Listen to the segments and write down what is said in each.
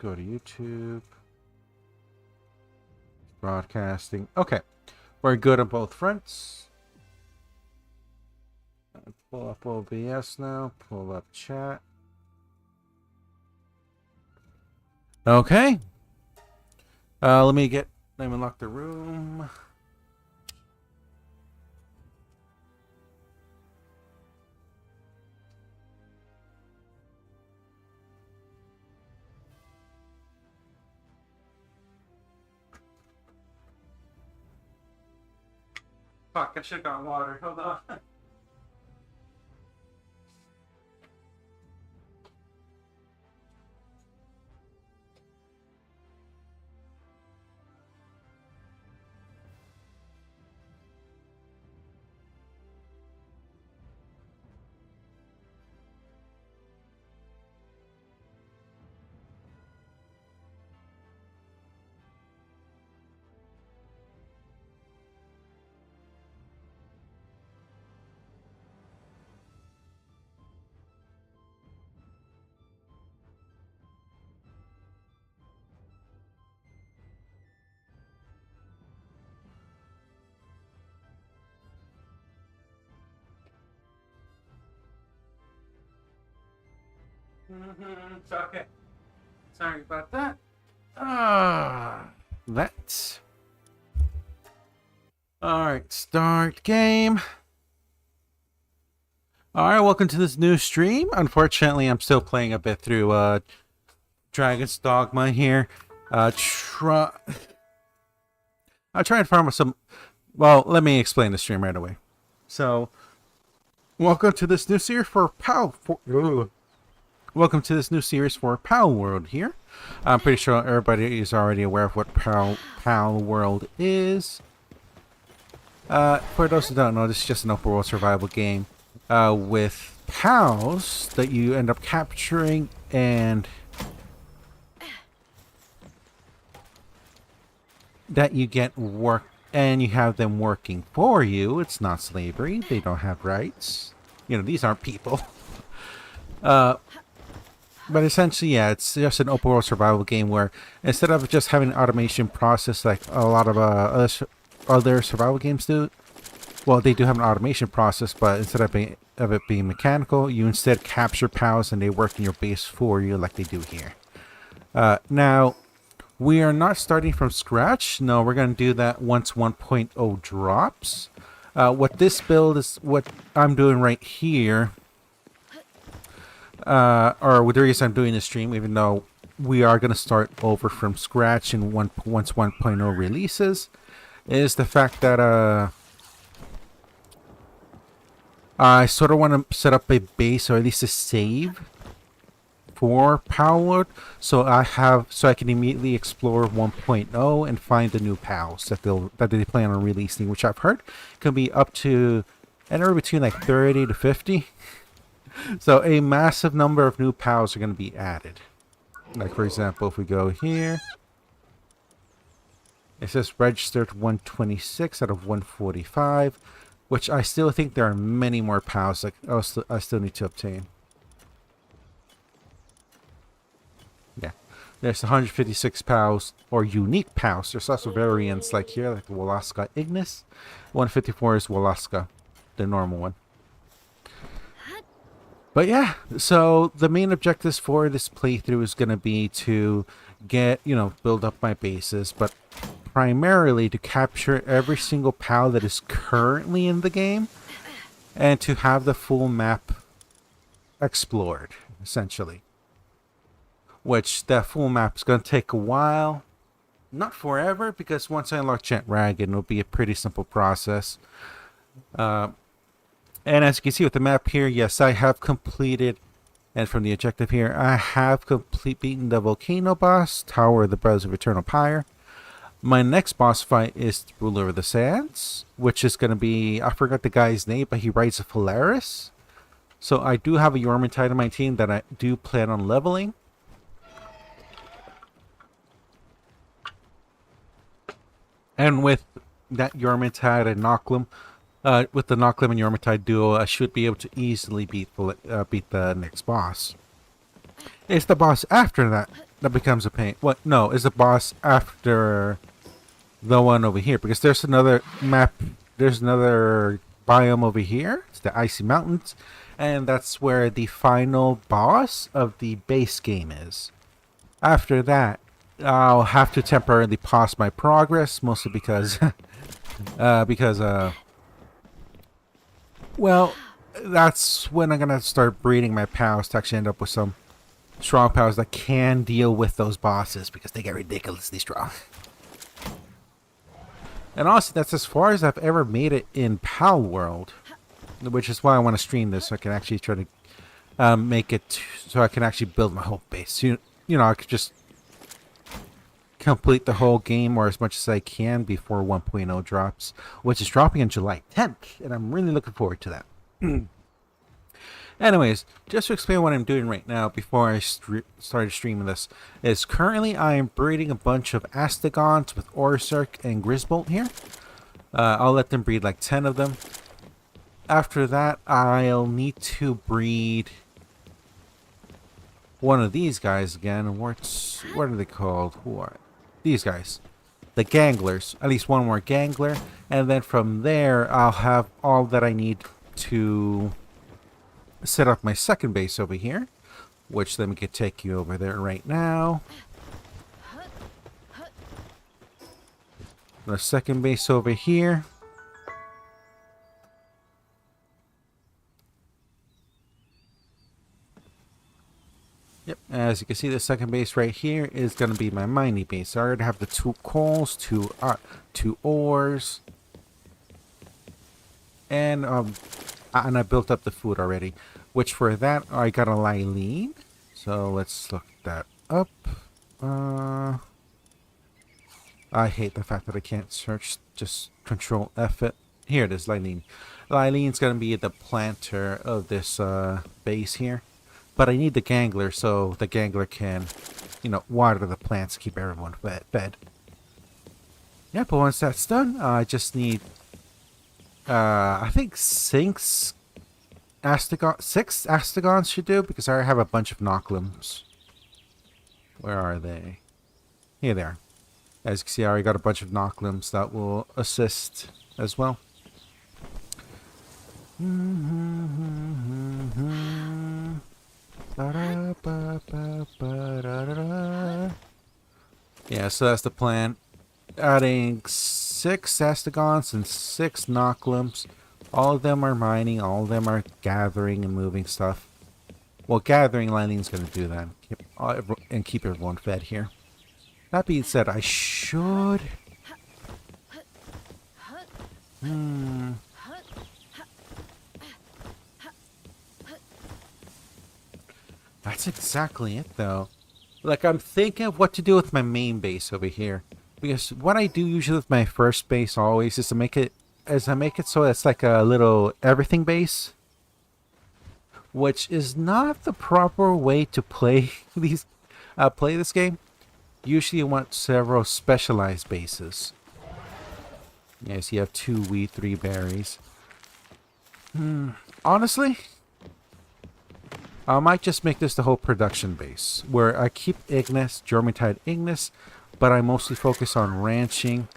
go to YouTube. Broadcasting. Okay. We're good on both fronts. Pull up OBS now. Pull up chat. Okay. Let me unlock the room. Fuck, I should have got water. Hold on. It's okay. Sorry about that. Let's. Alright, start game. Alright, welcome to this new stream. Unfortunately, I'm still playing a bit through Dragon's Dogma here. I'll try and farm some. Well, let me explain the stream right away. So, welcome to this new series for Welcome to this new series for Palworld here. I'm pretty sure everybody is already aware of what Palworld is. For those who don't know, this is just an open world survival game with pals that you end up capturing and that you get work and you have them working for you. It's not slavery. They don't have rights. You know, these aren't people. But essentially, yeah, it's just an open world survival game where instead of just having an automation process like a lot of other survival games do, well, they do have an automation process, but instead of it being mechanical, you instead capture pals and they work in your base for you like they do here. Now, we are not starting from scratch. No, we're going to do that once 1.0 drops. What this build is, what I'm doing right here, or the reason I'm doing this stream, even though we are going to start over from scratch in once 1.0 releases, is the fact that I sort of want to set up a base or at least a save for Palworld, so I can immediately explore 1.0 and find the new pals that they plan on releasing, which I've heard can be up to anywhere between like 30 to 50. So a massive number of new pals are going to be added. Like, for example, if we go here, it says registered 126 out of 145, which I still think there are many more pals that I still need to obtain. Yeah, there's 156 pals, or unique pals. There's also variants like here, like the Wolaska Ignis. 154 is Wolaska, the normal one. But yeah, so the main objectives for this playthrough is going to be to build up my bases, but primarily to capture every single pal that is currently in the game and to have the full map explored, essentially. Which that full map is going to take a while. Not forever, because once I unlock Gent Ragged, it'll be a pretty simple process. And as you can see with the map here, yes, I have completed, and from the objective here, I have beaten the volcano boss, Tower of the Brothers of Eternal Pyre. My next boss fight is the Ruler of the Sands, which is going to be, I forgot the guy's name, but he rides a Polaris. So I do have a Yormantide on my team that I do plan on leveling. And with that Yormantide and Noclim, with the Noclim and Yormantide duo, I should be able to easily beat the next boss. It's the boss after that that becomes a pain. What? No, is the boss after the one over here? Because there's another map. There's another biome over here. It's the icy mountains, and that's where the final boss of the base game is. After that, I'll have to temporarily pause my progress, mostly because well, that's when I'm gonna start breeding my pals to actually end up with some strong pals that can deal with those bosses, because they get ridiculously strong. And honestly, that's as far as I've ever made it in Palworld, which is why I want to stream this, so I can actually try to make it so I can actually build my whole base. You know, I could just complete the whole game, or as much as I can, before 1.0 drops, which is dropping on July 10th, and I'm really looking forward to that. Anyways, just to explain what I'm doing right now before I started streaming this, is currently I am breeding a bunch of Astigons with Orzark and Grisbolt here. I'll let them breed like 10 of them. After that, I'll need to breed one of these guys again. What are they called? Who are these guys? The Ganglers. At least one more Gangler. And then from there, I'll have all that I need to set up my second base over here, which let me take you over there right now. The second base over here. Yep, as you can see, the second base right here is going to be my mining base. I already have the 2 coals, 2 ores, and I built up the food already. Which for that, I got a Lylene. So let's look that up. I hate the fact that I can't search. Just Control F it. Here it is, Lylene. Lylene's going to be the planter of this base here. But I need the Gangler, so the Gangler can, you know, water the plants, keep everyone fed. Yeah, but once that's done, I just need, I think 6 Astigons should do, because I have a bunch of Knocklims. Where are they? Here they are. As you can see, I already got a bunch of Knocklims that will assist as well. Yeah, so that's the plan. Adding 6 Astigons and 6 Knocklims. All of them are mining, all of them are gathering and moving stuff. Well, gathering, Lylene's going to do that. And keep everyone fed here. That being said, I should... That's exactly it, though. Like, I'm thinking of what to do with my main base over here. Because what I do usually with my first base always is to make it so it's like a little everything base. Which is not the proper way to play this game. Usually you want several specialized bases. Yes, you have 2 wheat, 3 berries. Honestly, I might just make this the whole production base, where I keep Ignis, Jormungtide Ignis, but I mostly focus on ranching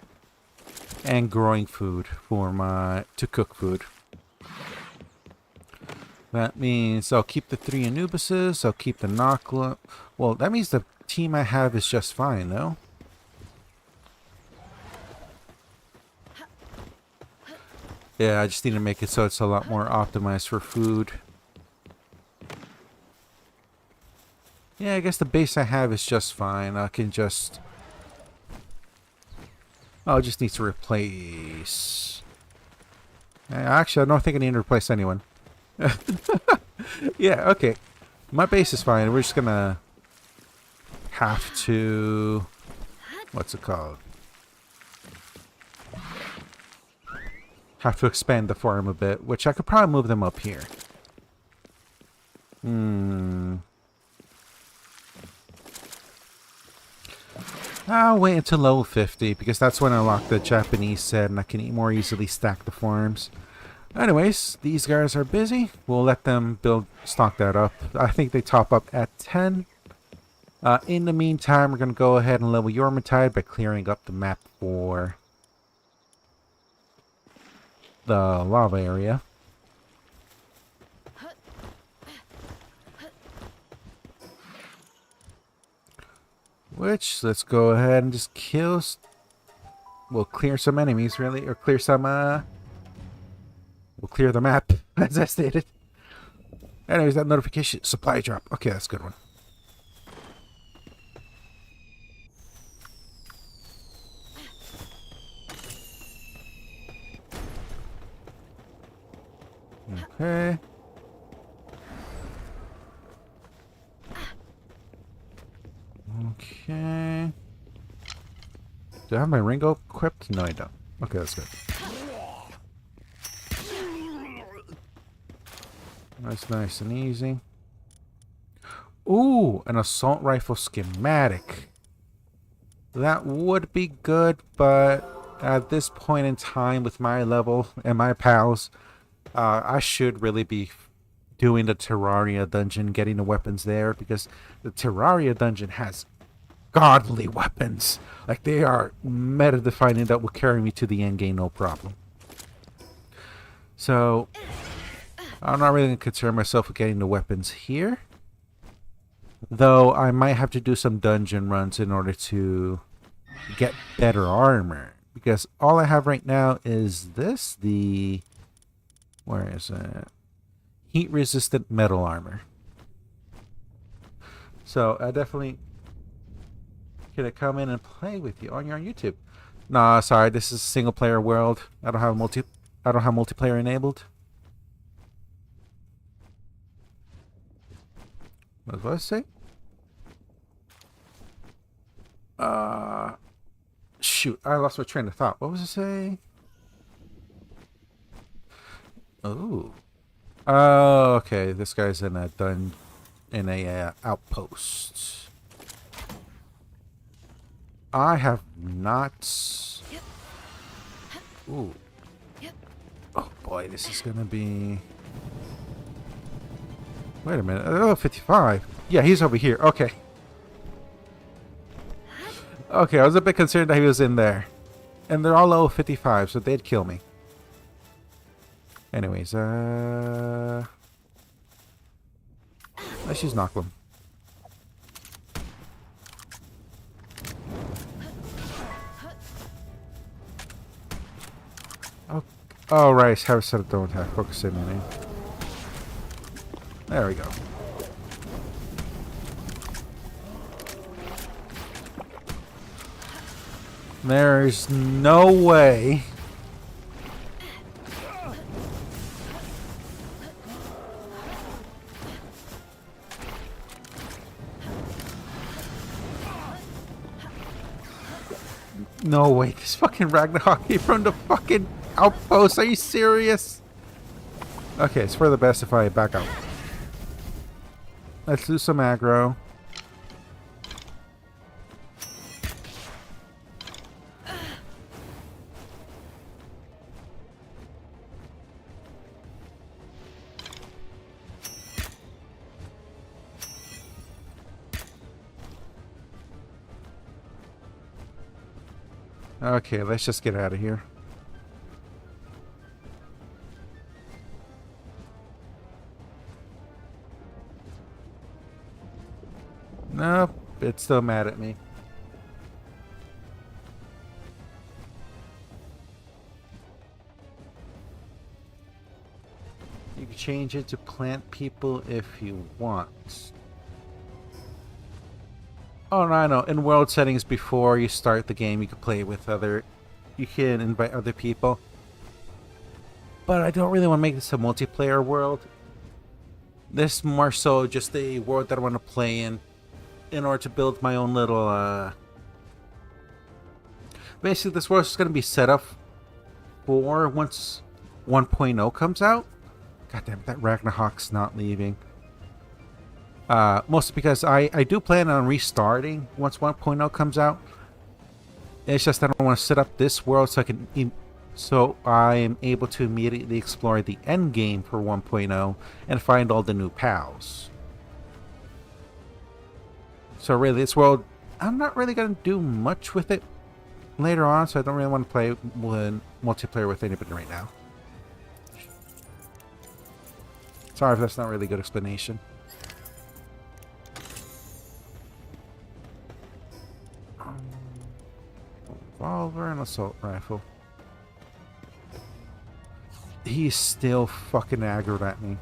and growing food to cook food. That means I'll keep the 3 Anubises, I'll keep the Nockla. Well, that means the team I have is just fine, though. Yeah, I just need to make it so it's a lot more optimized for food. Yeah, I guess the base I have is just fine. I can just... I'll just need to replace... Actually, I don't think I need to replace anyone. Yeah, okay. My base is fine. We're just gonna have to... What's it called? Have to expand the farm a bit, which I could probably move them up here. I'll wait until level 50, because that's when I unlock the Japanese set and I can more easily stack the farms. Anyways, these guys are busy. We'll let them stock that up. I think they top up at 10. In the meantime, we're going to go ahead and level Yormatide by clearing up the map for the lava area. Which, let's go ahead and just kill... We'll clear some enemies, really. Or clear some, we'll clear the map, as I stated. Anyways, that notification... Supply drop. Okay, that's a good one. Okay. Okay. Do I have my Ringo equipped? No, I don't. Okay, that's good. That's nice and easy. Ooh, an assault rifle schematic. That would be good, but at this point in time with my level and my pals, I should really be doing the Terraria dungeon, getting the weapons there, because the Terraria dungeon has godly weapons. Like, they are meta-defining that will carry me to the end game, no problem. So, I'm not really going to concern myself with getting the weapons here. Though, I might have to do some dungeon runs in order to get better armor. Because all I have right now is this, the... Where is it? Heat-resistant metal armor. So, I definitely... Can I come in and play with you on your YouTube? Nah, sorry, this is a single player world. I don't have multiplayer enabled. What was I say? Shoot, I lost my train of thought. What was I saying? Oh. Oh, okay. This guy's in a outpost. I have not... Ooh. Oh boy, this is gonna be... Wait a minute. Oh, 55. Yeah, he's over here. Okay. Okay, I was a bit concerned that he was in there. And they're all level 55, so they'd kill me. Anyways, let's just knock them. Oh, right. Have a set of don't have focus in any. There we go. There's no way. No way. This fucking Ragnarok came from the fucking outpost. Are you serious? Okay, it's for the best if I back out. Let's do some aggro. Okay, let's just get out of here. Nope, it's still mad at me. You can change it to plant people if you want. Oh, no, I know. In world settings, before you start the game, you can play with other... You can invite other people. But I don't really want to make this a multiplayer world. This is more so just a world that I want to play in order to build my own little... Basically, this world is going to be set up for once 1.0 comes out. God damn it, that Ragnarok's not leaving. Mostly because I do plan on restarting once 1.0 comes out. It's just that I want to set up this world so I am able to immediately explore the end game for 1.0 and find all the new pals. So really, this world, I'm not really going to do much with it later on, so I don't really want to play multiplayer with anybody right now. Sorry if that's not really a good explanation. Revolver and assault rifle. He's still fucking aggroed at me.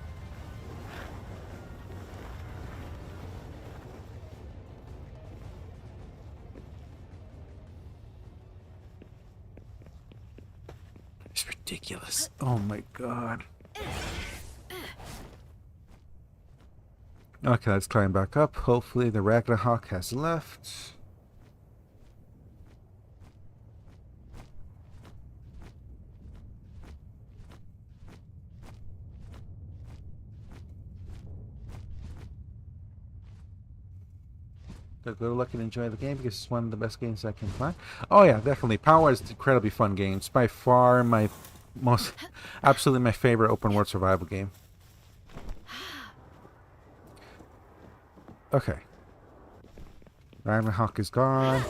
It's ridiculous. Oh my god. Okay, let's climb back up. Hopefully the Ragnarok has left. Good luck and enjoy the game because it's one of the best games I can play. Oh yeah, definitely. Palworld is an incredibly fun game. It's by far my most, absolutely my favorite open world survival game. Okay. Ragnarok is gone.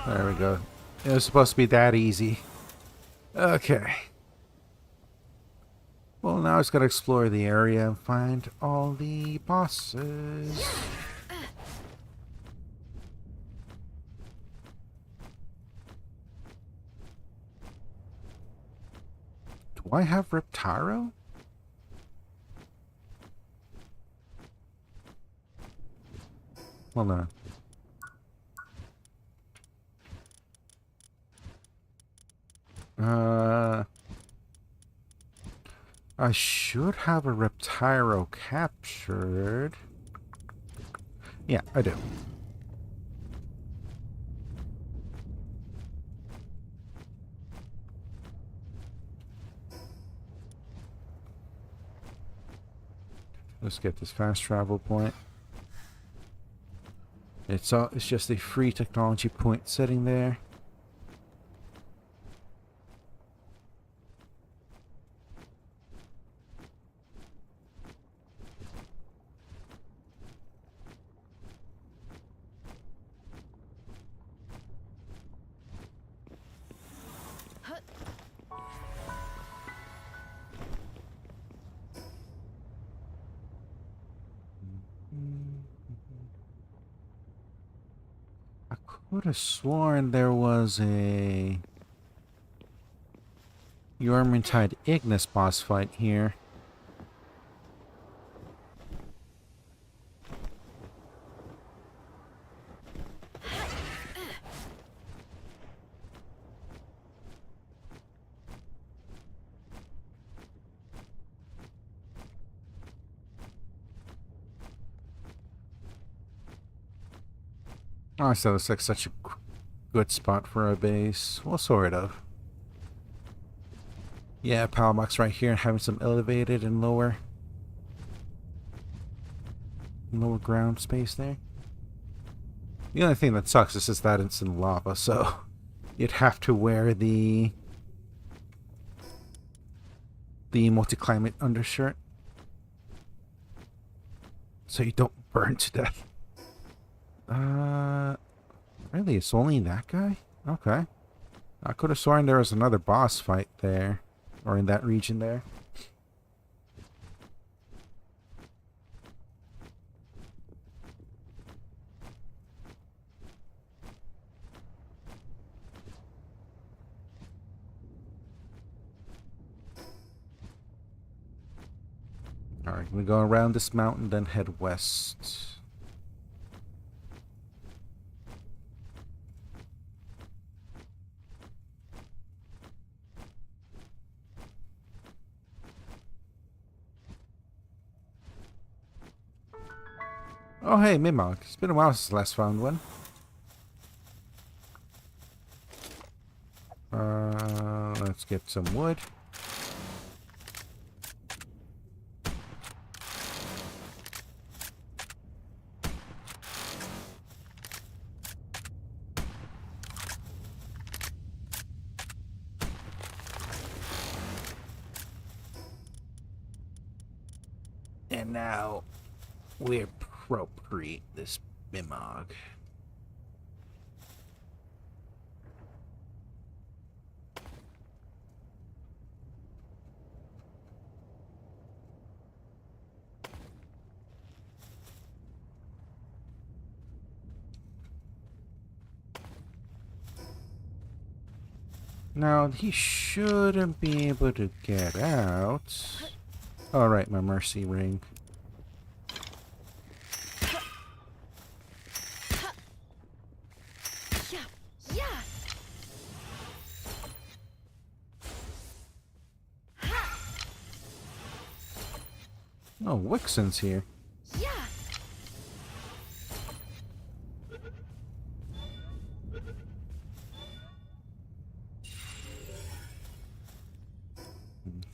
There we go. It was supposed to be that easy. Okay. Well, now I just gotta explore the area and find all the bosses. Do I have Reptaro? Hold on. I should have a Reptaro captured. Yeah, I do. Let's get this fast travel point. It's just a free technology point sitting there. I could have sworn there was a Yormintide Ignis boss fight here. Oh, so it's like such a good spot for a base. Well, sort of. Yeah, power box right here, having some elevated and lower ground space there. The only thing that sucks is just that it's in lava, so you'd have to wear the multi-climate undershirt so you don't burn to death. Really, it's only that guy? Okay. I could have sworn there was another boss fight there, or in that region there. Alright, we go around this mountain, then head west. Oh hey, Mimok. It's been a while since I last found one. Let's get some wood. And now we appropriate this Bimog. Now he shouldn't be able to get out. All right, my mercy ring. Oh, Wixen's here.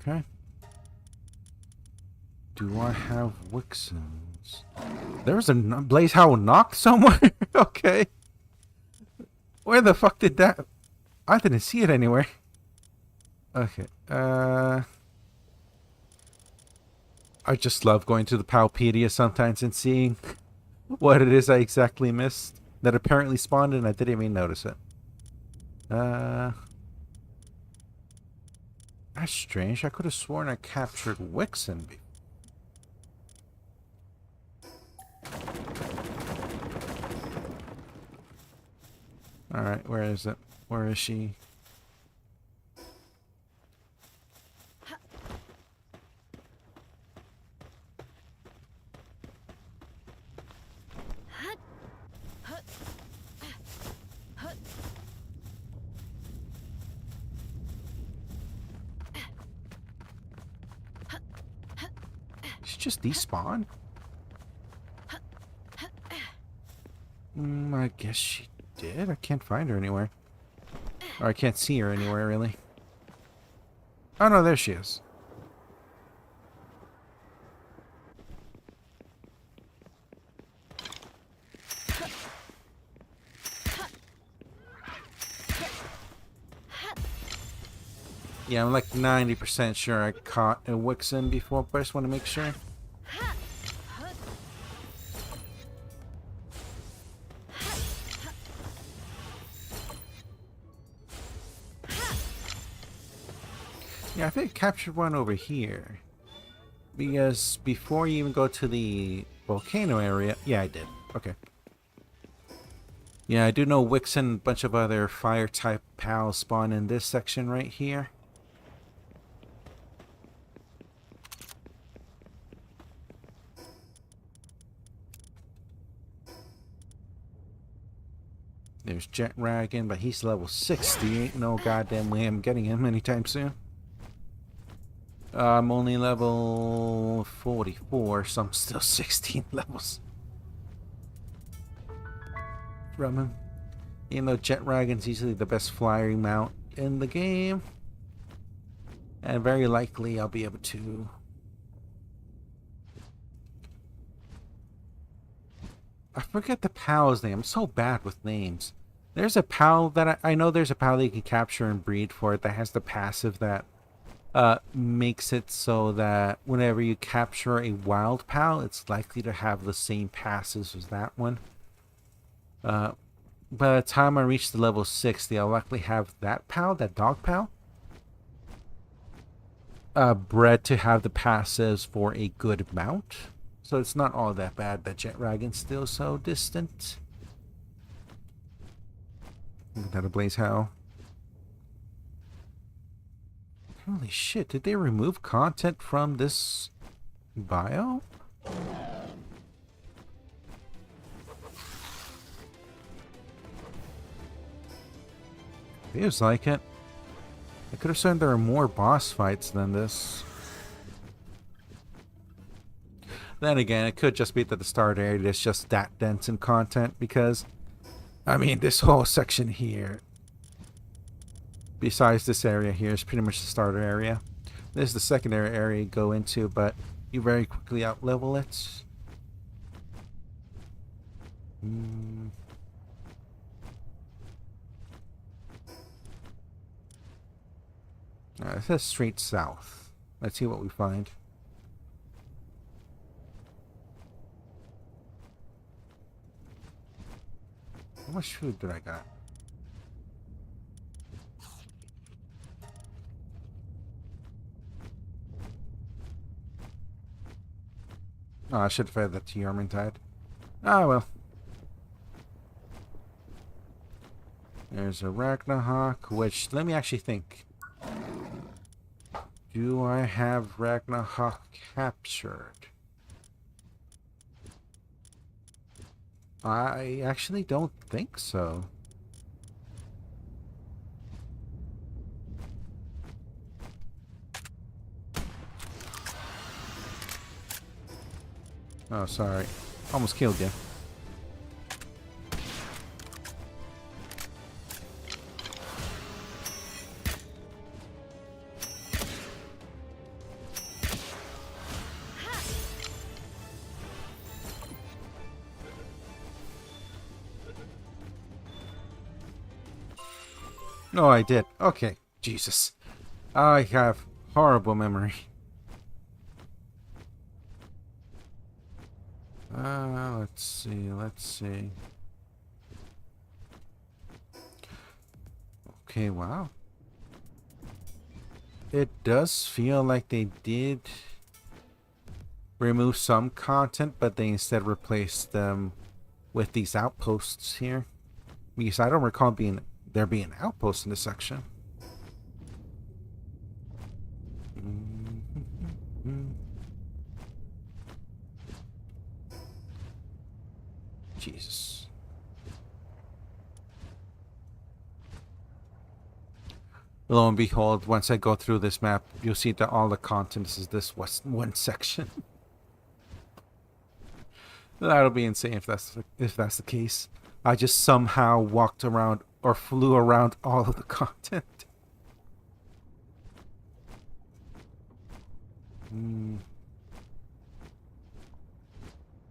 Okay. Do I have Wixens? There's a Blaze Howl knock somewhere? Okay. Where the fuck did that... I didn't see it anywhere. Okay. I just love going to the Palpedia sometimes and seeing what it is I exactly missed that apparently spawned and I didn't even notice it. That's strange. I could have sworn I captured Wixen. Alright, where is it? Where is she? She just despawned? I guess she did. I can't find her anywhere. Or I can't see her anywhere, really. Oh no, there she is. Yeah, I'm like 90% sure I caught a Wixen before, but I just want to make sure. Yeah, I think I captured one over here. Because before you even go to the volcano area... Yeah, I did. Okay. Yeah, I do know Wixen and a bunch of other fire-type pals spawn in this section right here. There's Jet Dragon, but he's level 60. Ain't no goddamn way I'm getting him anytime soon. I'm only level 44, so I'm still 16 levels from him. You know, Jet Dragon's easily the best flying mount in the game. And very likely I'll be able to... I forget the pal's name. I'm so bad with names. There's a pal that I know there's a pal that you can capture and breed for it that has the passive that makes it so that whenever you capture a wild pal, it's likely to have the same passives as that one. By the time I reach the level 60, I'll likely have that pal, that dog pal, bred to have the passives for a good mount. So it's not all that bad that Jet Dragon's still so distant. Look at that, a Blaze Howl. Holy shit, did they remove content from this bio? Feels like it. I could have said there are more boss fights than this. Then again, it could just be that the start area is just that dense in content because, I mean, this whole section here Besides this area here is pretty much the starter area. This is the secondary area you go into, but you very quickly out-level it. It says straight south. Let's see what we find. How much food did I got? Oh, I should have fed that to Yarmintide. Ah, well. There's a Ragnarok, which, let me actually think. Do I have Ragnarok captured? I actually don't think so. Oh, sorry. Almost killed you. No, I did. Okay. Jesus. I have horrible memory. Let's see, let's see. Okay, wow. It does feel like they did remove some content, but they instead replaced them with these outposts here. Because I don't recall there being outposts in this section. Jesus. Lo and behold, once I go through this map, you'll see that all the content is this one section. That'll be insane if that's the case. I just somehow walked around or flew around all of the content.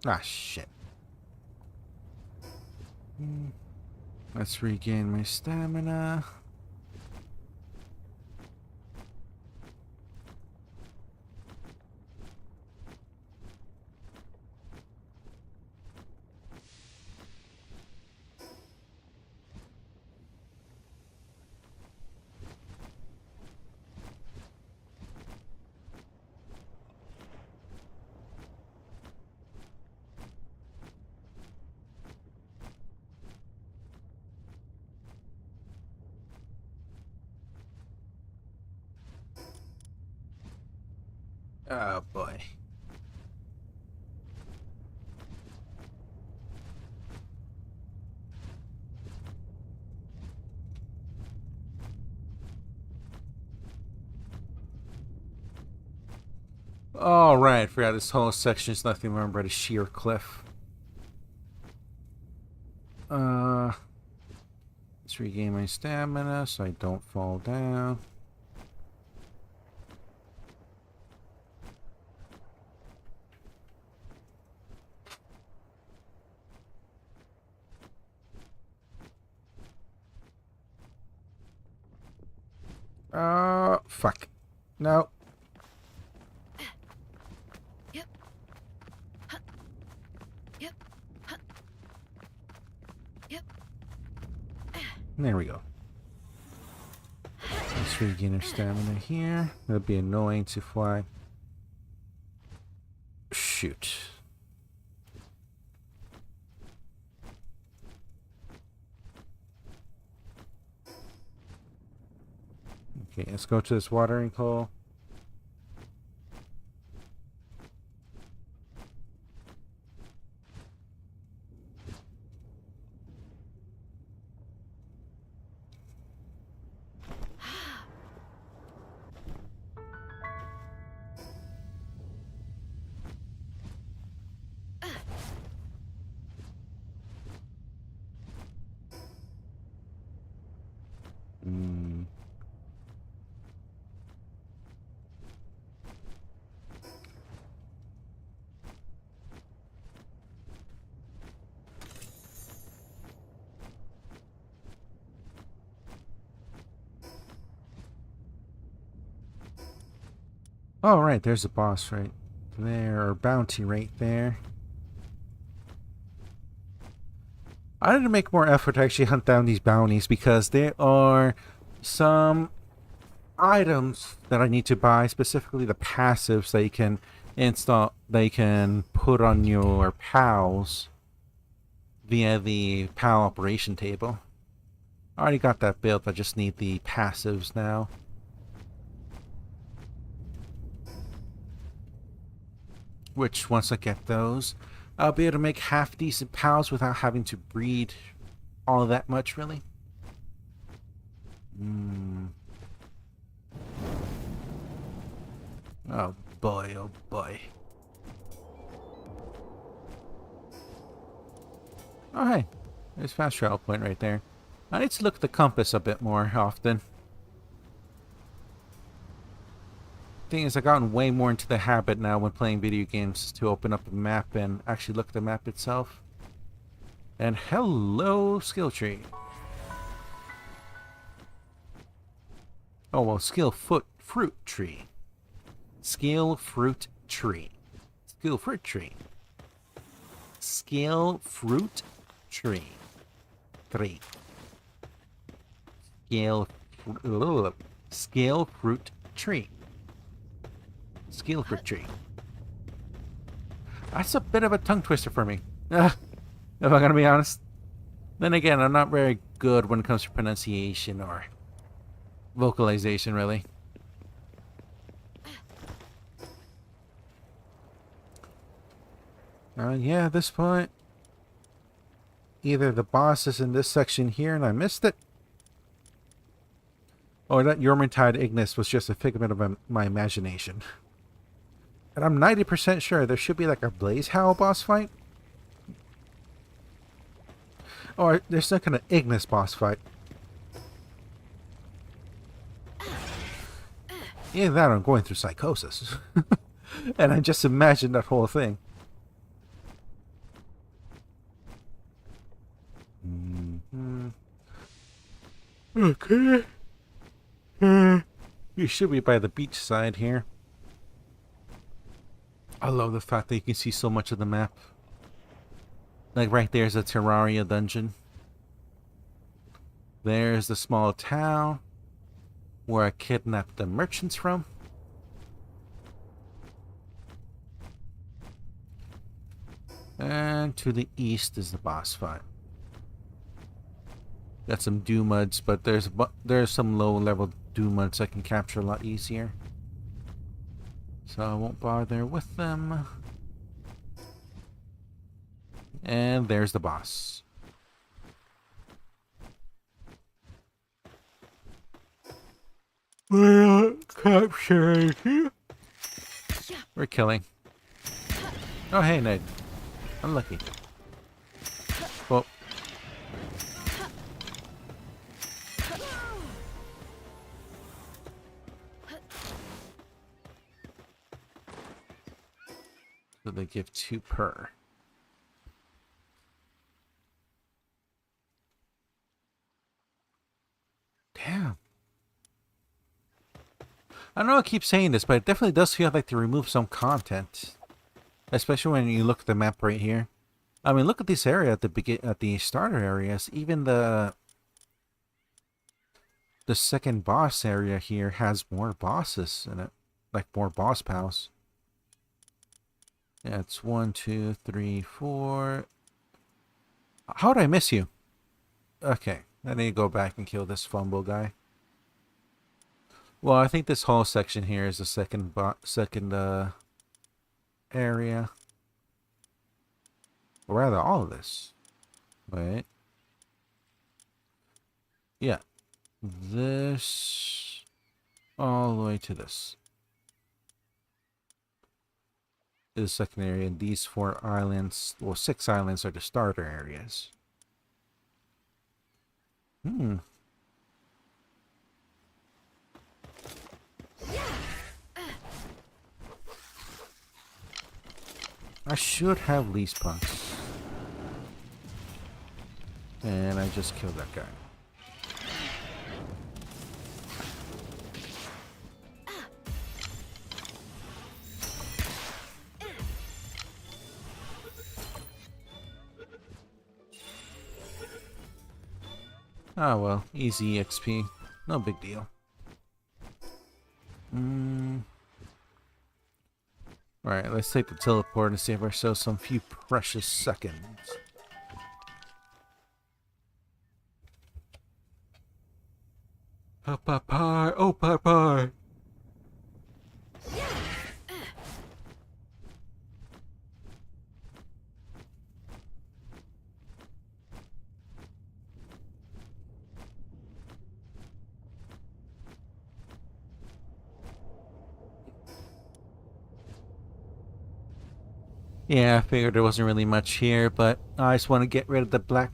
Ah, shit. Let's regain my stamina. Oh boy. All right, forgot this whole section is nothing more but a sheer cliff. Let's regain my stamina so I don't fall down. Fuck. No. Yep. Yep. Yep. There we go. Let's regain our stamina here. It'll be annoying to fly. Shoot. Okay, let's go to this watering hole. Oh, right, there's a boss right there, or bounty right there. I need to make more effort to actually hunt down these bounties because there are some items that I need to buy, specifically the passives that you can install, that you can put on your pals via the pal operation table. I already got that built, I just need the passives now. Which, once I get those, I'll be able to make half-decent pals without having to breed all that much, really. Oh boy, oh boy. Oh hey, there's fast travel point right there. I need to look at the compass a bit more often. Thing is, I've gotten way more into the habit now when playing video games to open up a map and actually look at the map itself. And hello, skill tree. Oh, well, fruit tree. Skill fruit tree. Skill fruit tree. Skill fruit tree. Three. Skill fruit tree. Skill fruit tree. That's a bit of a tongue twister for me. If I'm gonna be honest. Then again, I'm not very good when it comes to pronunciation or vocalization, really. Yeah, at this point, either the boss is in this section here and I missed it, or that Yormintide Ignis was just a figment of my imagination. And I'm 90% sure there should be like a Blaze Howl boss fight. Or there's some kind of Ignis boss fight. Either that or I'm going through psychosis. And I just imagined that whole thing. Okay. You should be by the beach side here. I love the fact that you can see so much of the map. Like right there's a Terraria dungeon. There's the small town where I kidnapped the merchants from. And to the east is the boss fight. Got some Doomuds, but there's some low-level Doomuds I can capture a lot easier. So I won't bother with them. And there's the boss. We're not capturing you. We're killing. Oh hey, Ned. Unlucky. Well. So they give 2 per. Damn. I know I keep saying this, but it definitely does feel like they remove some content. Especially when you look at the map right here. I mean, look at this area at the starter areas. Even the second boss area here has more bosses in it. Like more boss pals. Yeah, it's 1, 2, 3, 4. How did I miss you? Okay, I need to go back and kill this fumble guy. Well, I think this whole section here is the second area. Or rather, all of this. Wait. Yeah. This all the way to this is the second area, and these 4 islands, well, 6 islands are the starter areas. I should have lease punks. And I just killed that guy. Oh well, easy XP. No big deal. Alright, let's take the teleport and save ourselves some few precious seconds. Pa-pa-par! Oh, pa-par! Yeah, I figured there wasn't really much here, but I just want to get rid of the black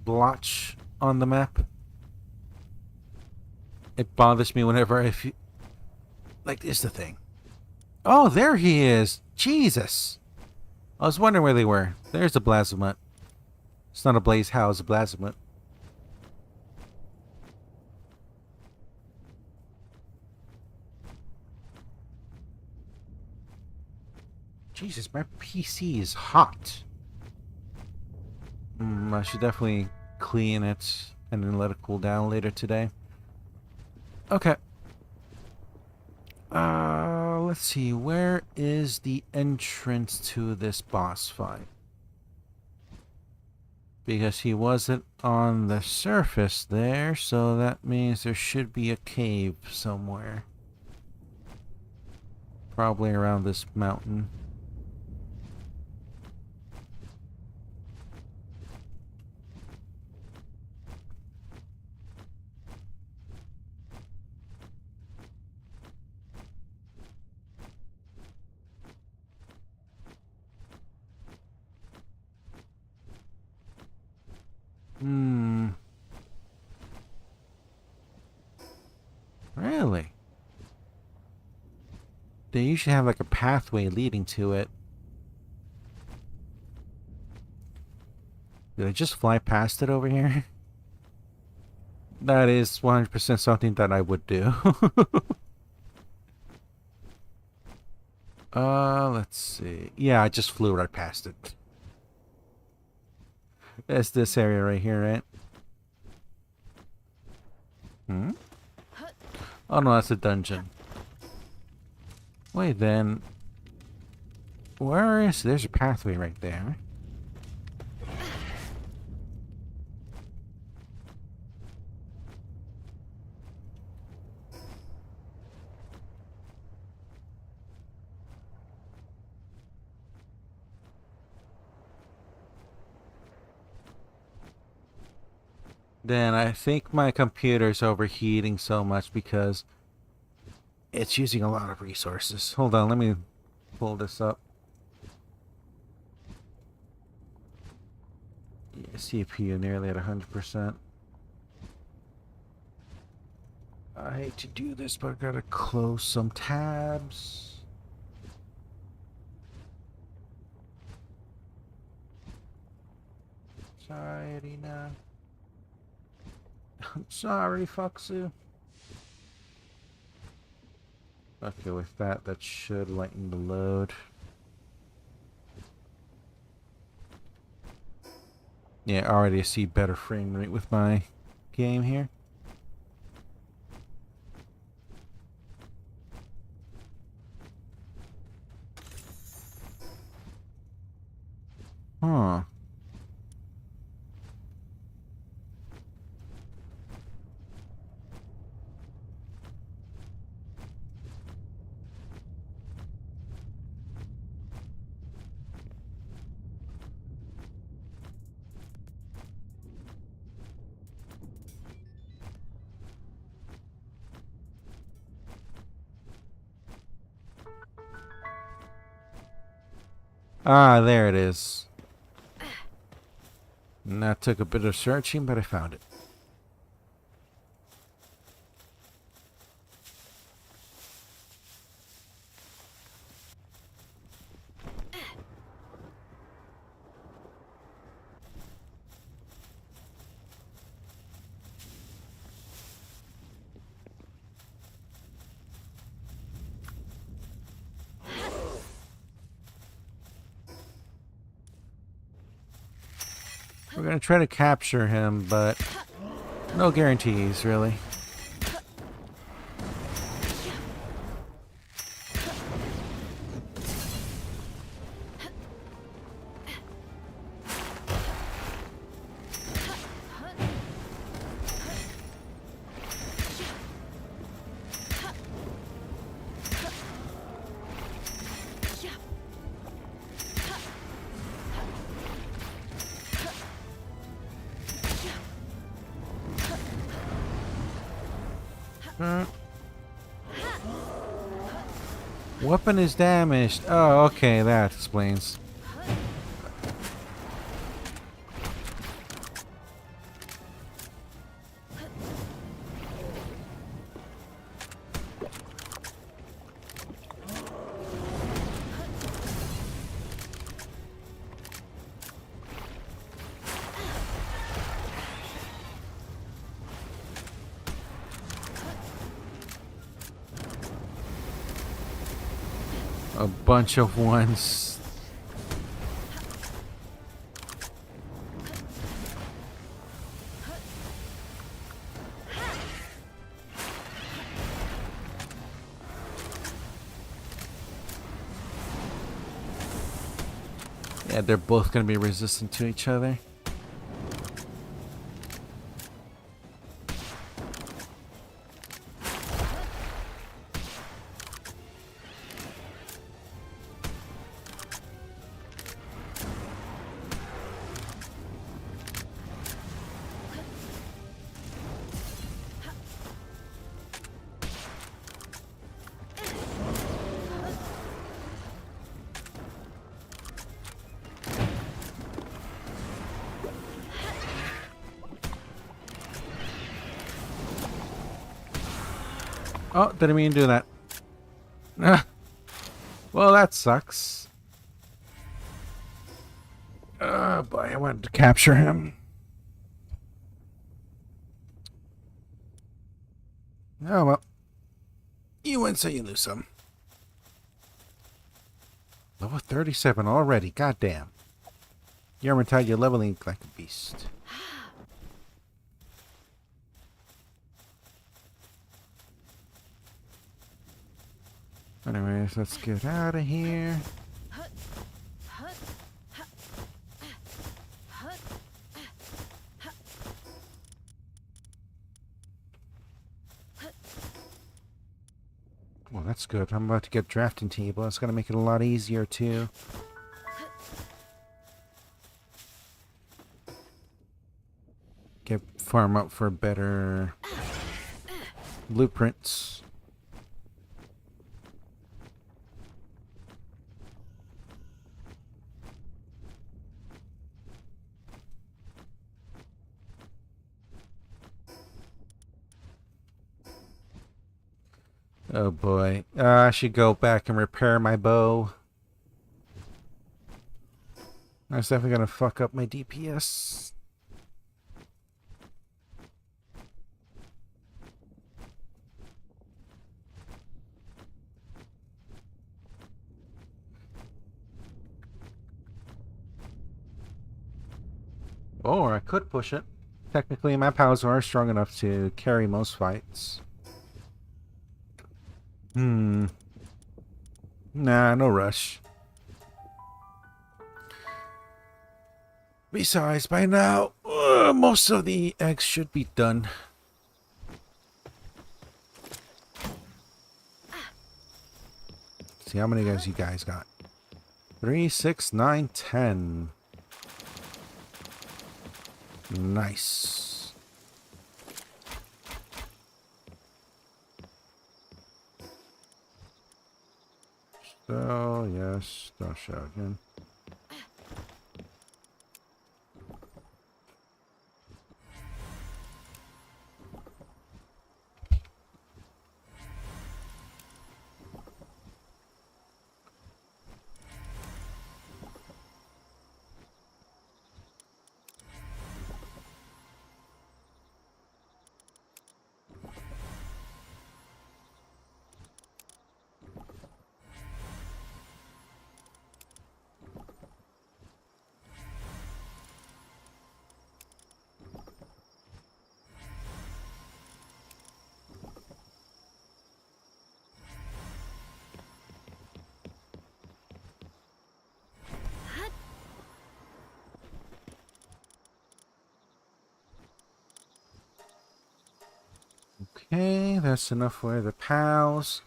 blotch on the map. It bothers me whenever I feel... Like, this is the thing. Oh, there he is! Jesus! I was wondering where they were. There's a Blazamut. It's not a Blaze House, a Blazamut. Jesus, my PC is hot. I should definitely clean it and then let it cool down later today. Okay. Let's see. Where is the entrance to this boss fight? Because he wasn't on the surface there, so that means there should be a cave somewhere. Probably around this mountain. Really? They usually have like a pathway leading to it. Did I just fly past it over here? That is 100% something that I would do. Let's see. Yeah, I just flew right past it. That's this area right here, right? Oh no, that's a dungeon. Wait, then... Where is... There's a pathway right there. Then I think my computer's overheating so much because it's using a lot of resources. Hold on, let me pull this up. Yeah, CPU nearly at 100%. I hate to do this, but I gotta close some tabs. Sorry, now. I'm sorry, Foxu. Okay, with that, that should lighten the load. Yeah, already I see better frame rate with my game here. Huh. Ah, there it is. And that took a bit of searching, but I found it. We're gonna try to capture him, but No guarantees, really. Weapon is damaged. Oh, okay, that explains. A bunch of ones. Yeah, they're both going to be resistant to each other. Oh, didn't mean to do that. Well, that sucks. Oh boy, I wanted to capture him. Oh well. You win so you lose some. Level 37 already, goddamn. Yarmantide, you're leveling like a beast. Anyways, let's get out of here. Well, that's good. I'm about to get drafting table. It's going to make it a lot easier, too. Get farm up for better blueprints. Oh boy. I should go back and repair my bow. That's definitely going to fuck up my DPS. Or I could push it. Technically, my pals are strong enough to carry most fights. Nah, no rush. Besides, by now, most of the eggs should be done. See how many eggs you guys got. 3, 6, 9, 10. Nice. So, yes, don't show again. Okay, that's enough for the pals.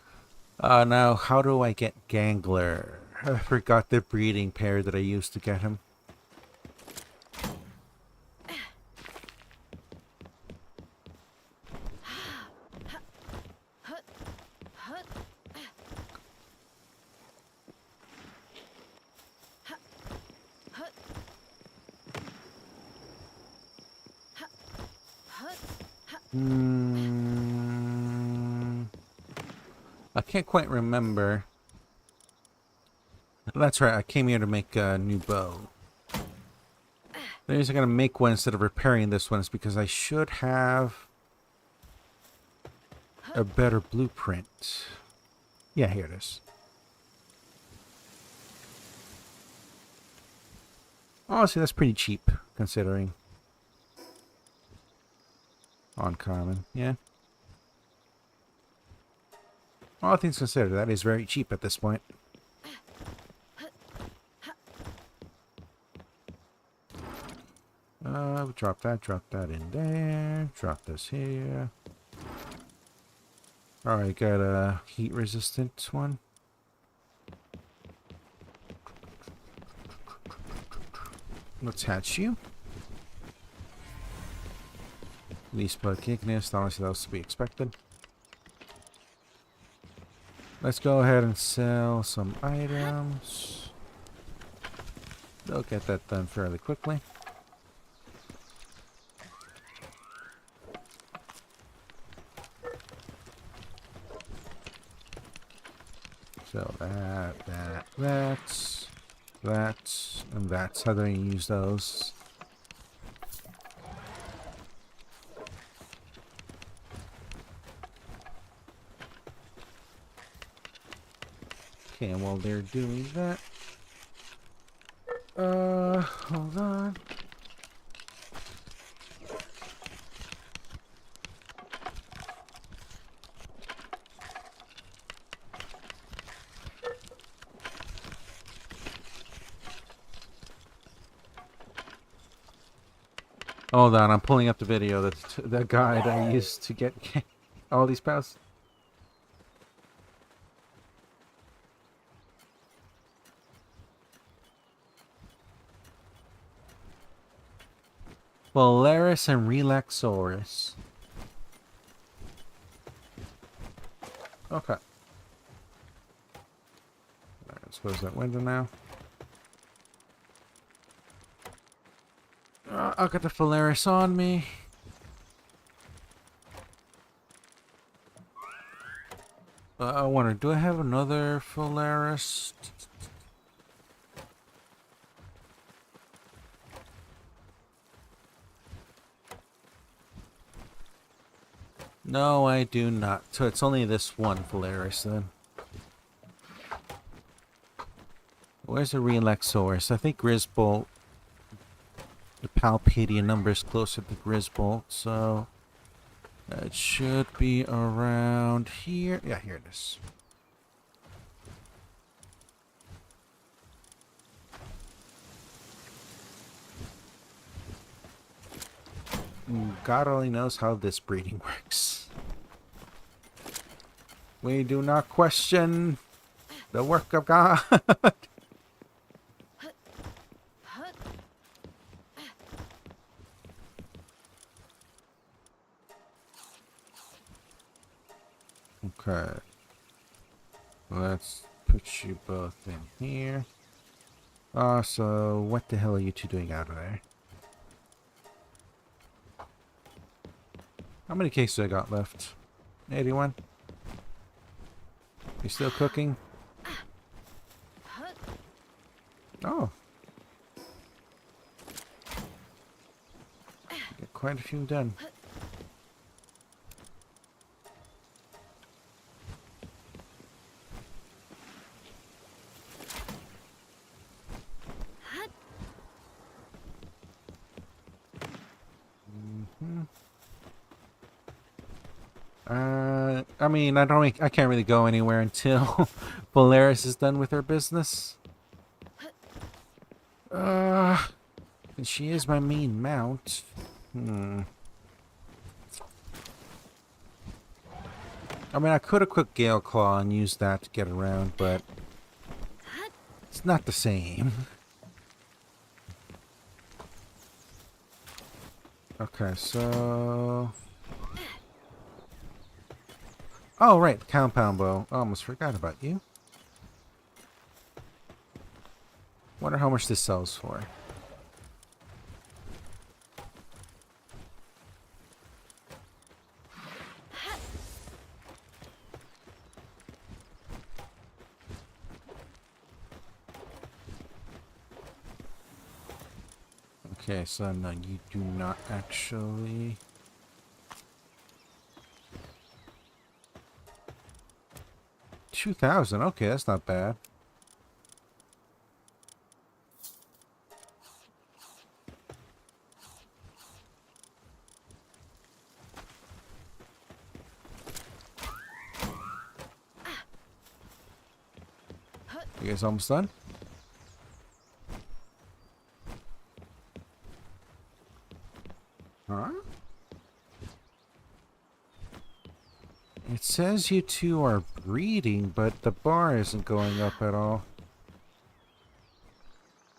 Now, how do I get Gangler? I forgot the breeding pair that I used to get him. I can't quite remember. That's right, I came here to make a new bow. The reason I'm going to make one instead of repairing this one is because I should have a better blueprint. Yeah, here it is. Honestly, that's pretty cheap, considering. Uncommon, yeah. All things considered, that is very cheap at this point. Drop that in there. Drop this here. Alright, got a heat resistant one. Let's hatch you. Least blood kickness, honestly that was to be expected. Let's go ahead and sell some items. They'll get that done fairly quickly. So that's, and that's. How do I use those? Okay, and while they're doing that, hold on. Hold on, I'm pulling up the video that the guide I used to get all these pals. Polaris and Relaxorus. Okay. Let's close that window now. I'll get the Polaris on me. I wonder, do I have another Polaris? No, I do not. So it's only this one Polaris then. Where's the Relaxorus? I think Grisbolt. The Palpadian number is closer to Grisbolt, so it should be around here. Yeah, here it is. God only knows how this breeding works. We do not question the work of God. Okay. Let's put you both in here. So what the hell are you two doing out of there? How many cases I got left? 81? You still cooking? Oh. Get quite a few done. I mean, I can't really go anywhere until Polaris is done with her business. And she is my main mount. I mean, I could equip Gale Claw and use that to get around, but it's not the same. Okay, so... Oh, right, compound bow. I almost forgot about you. Wonder how much this sells for. Okay, so no, you do not actually... 2,000, okay, that's not bad. You guys almost done? Huh? It says you two are breeding, but the bar isn't going up at all.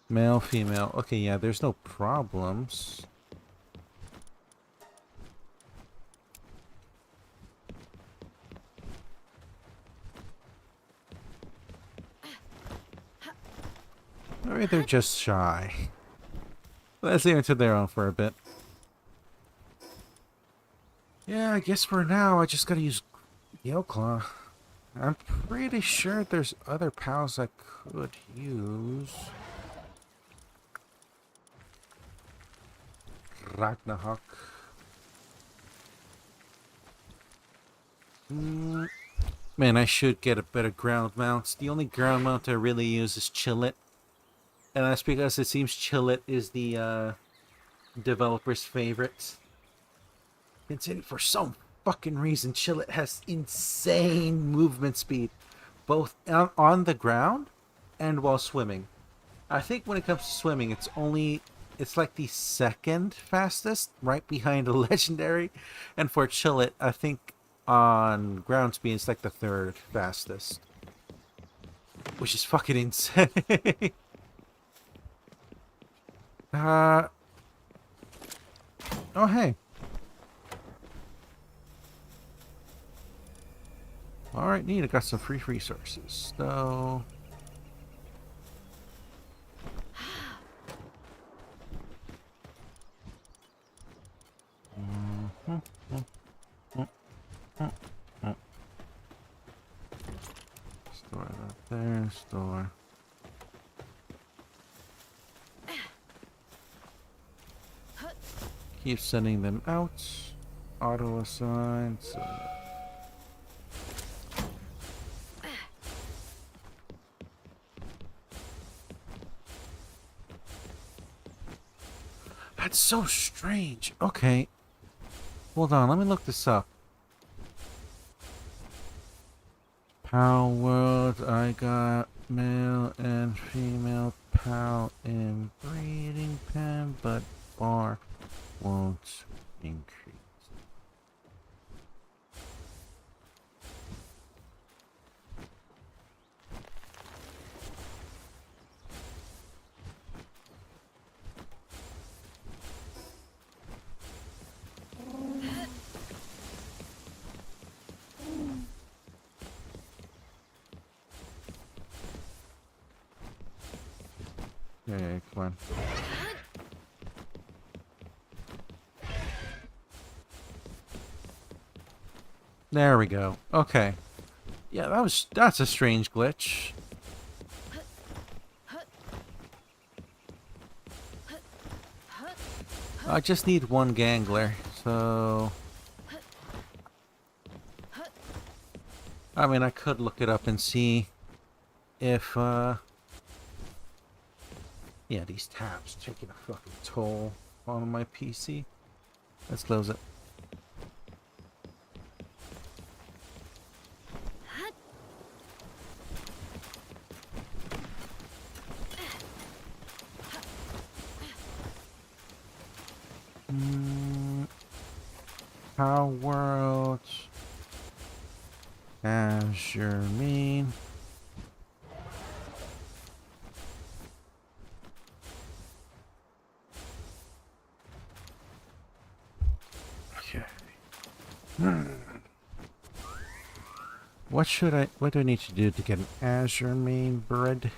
Male, female. Okay, yeah, there's no problems. Maybe they're just shy. Let's leave it to their own for a bit. Yeah, I guess for now I just gotta use Gale Claw. I'm pretty sure there's other pals I could use. Ragnarok. Man, I should get a better ground mount. The only ground mount I really use is Chillit. And that's because it seems Chillit is the developer's favorite. Continue for some fucking reason. Chillit has insane movement speed, both on the ground and while swimming. I think when it comes to swimming, it's like the second fastest, right behind a legendary. And for Chillit, I think on ground speed, it's like the third fastest, which is fucking insane. Oh hey. Alright, neat. I got some free resources. So... Store that there. Store. Keep sending them out. Auto assign. So... That's so strange. Okay. Hold on, let me look this up. Palworld, I got male and female pal in breeding pen, but bar won't increase. Okay, come on. There we go. Okay. Yeah, that's a strange glitch. I just need one gangler, so... I mean, I could look it up and see if, yeah, these tabs taking a fucking toll on my PC. Let's close it. Palworld. Azure main. Okay. What do I need to do to get an Azure main bread?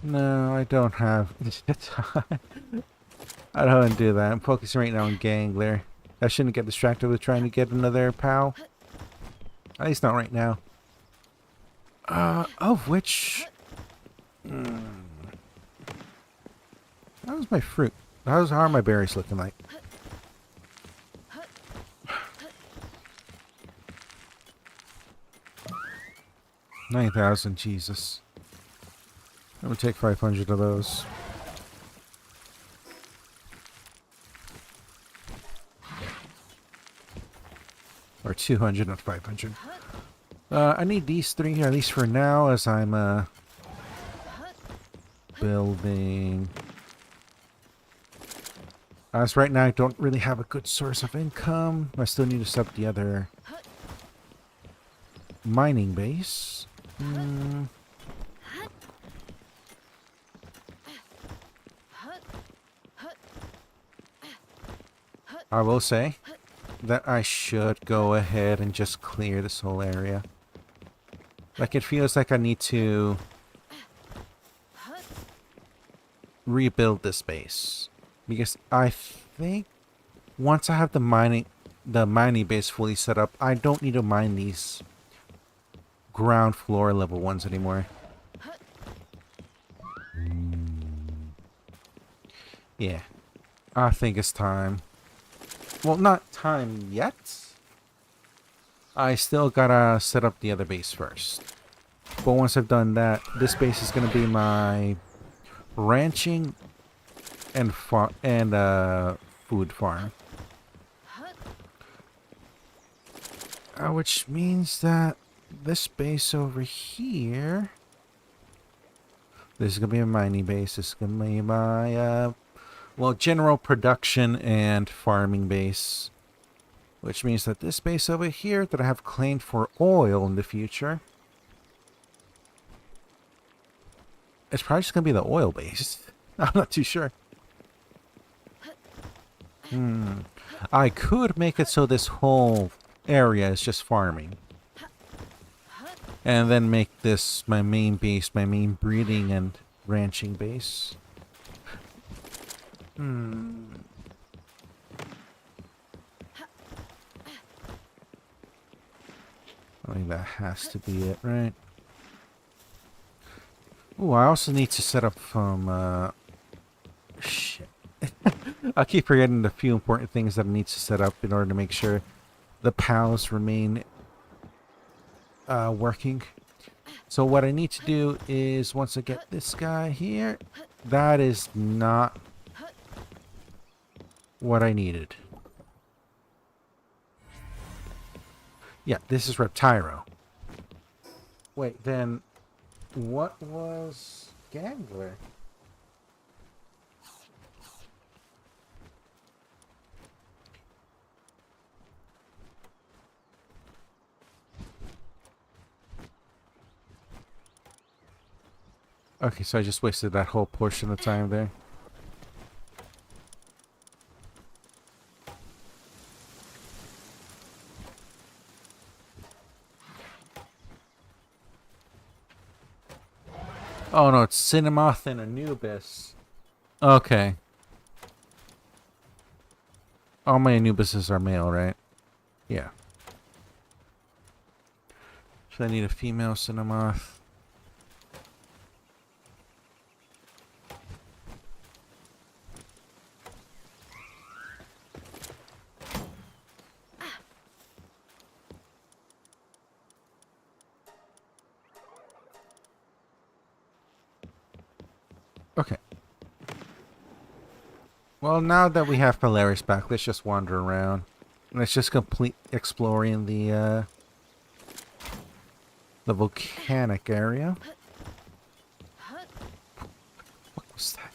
No, I don't have the time. I don't want to do that. I'm focusing right now on Gangler. I shouldn't get distracted with trying to get another pal. At least not right now. Of which... how's my fruit? How are my berries looking like? $9,000, Jesus. I'm gonna take 500 of those. Or 200, not 500. I need these three, at least for now, as I'm building. As right now, I don't really have a good source of income. I still need to set up the other mining base. I will say that I should go ahead and just clear this whole area. Like, it feels like I need to rebuild this base. Because I think once I have the mining base fully set up, I don't need to mine these ground floor level ones anymore. Yeah, I think it's time. Well, not time yet. I still gotta set up the other base first. But once I've done that, this base is gonna be my ranching and food farm. Which means that this base over here, this is gonna be a mining base. This is gonna be my well, general production and farming base. Which means that this base over here that I have claimed for oil in the future, it's probably just gonna be the oil base. I'm not too sure. I could make it so this whole area is just farming. And then make this my main base, my main breeding and ranching base. I think that has to be it, right? Ooh, I also need to set up some, shit. I keep forgetting the few important things that I need to set up in order to make sure the pals remain working. So what I need to do is, once I get this guy here, that is not what I needed. Yeah, this is Reptyro. Wait, then what was Gangler? Okay, so I just wasted that whole portion of time there. Oh no, it's Cinemoth and Anubis. Okay. All my Anubises are male, right? Yeah. So I need a female Cinemoth. Okay. Well, now that we have Polaris back, let's just wander around. Let's just complete exploring the volcanic area. What was that?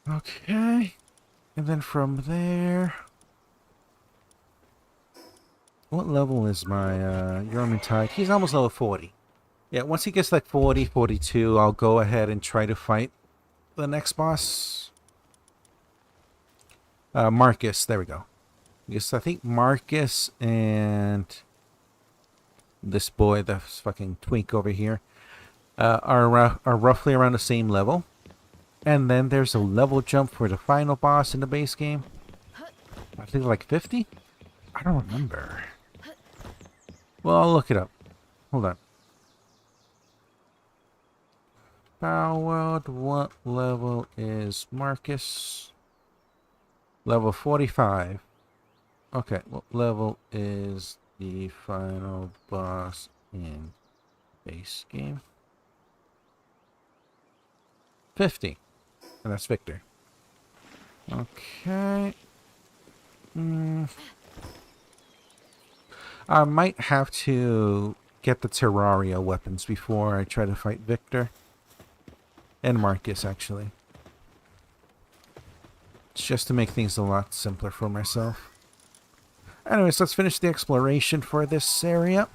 Okay. And then from there... What level is my Tide? He's almost level 40. Yeah, once he gets like 40, 42, I'll go ahead and try to fight the next boss. Marcus, there we go. Yes, I think Marcus and this boy, the fucking twink over here, are roughly around the same level. And then there's a level jump for the final boss in the base game. I think like 50? I don't remember. Well, I'll look it up. Hold on. Palworld, what level is Marcus? Level 45. Okay, what level is the final boss in base game? 50. And that's Victor. Okay. I might have to get the Terraria weapons before I try to fight Victor. And Marcus, actually. It's just to make things a lot simpler for myself. Anyways, let's finish the exploration for this area.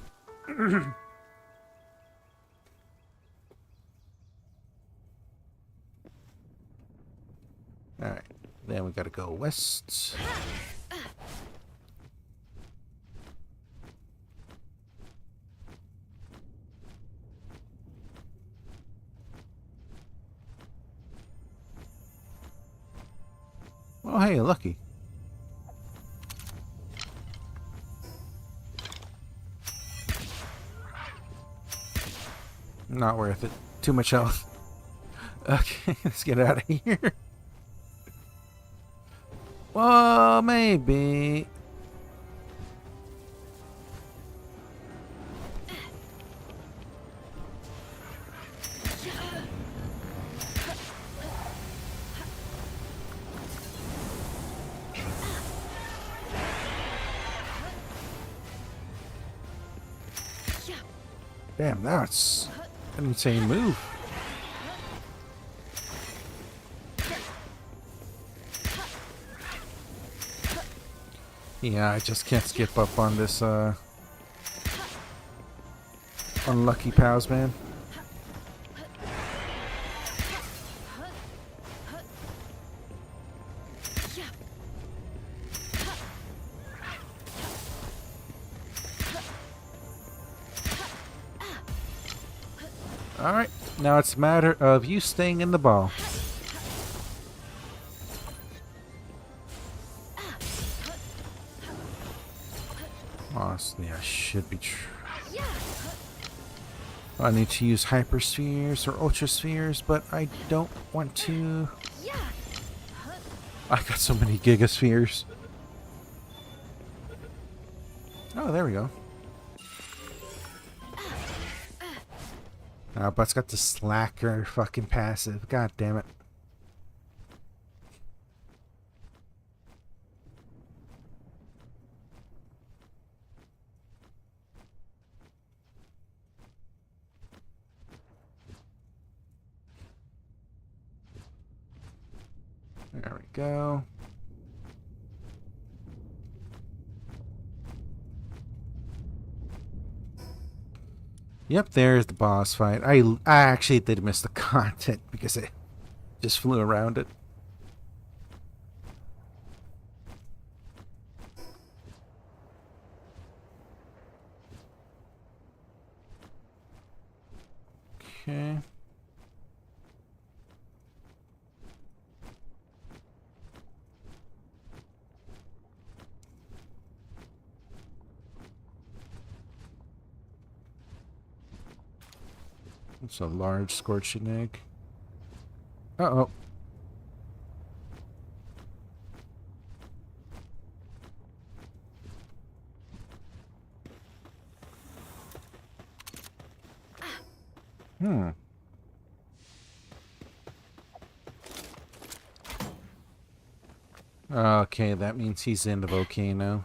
Alright, then we gotta go west. Oh, hey, lucky. Not worth it. Too much health. Okay, let's get out of here. Well, maybe. Damn, that's an insane move. Yeah, I just can't skip up on this unlucky pals, man. Alright, now it's a matter of you staying in the ball. Honestly, I should be I need to use hyperspheres or ultraspheres, but I don't want to. I got so many gigaspheres. Oh, there we go. But it's got the slacker fucking passive. God damn it. There we go. Yep, there's the boss fight. I actually did miss the content because it just flew around it. Okay. It's a large scorching egg. Uh-oh. Hmm. Okay, that means he's in the volcano.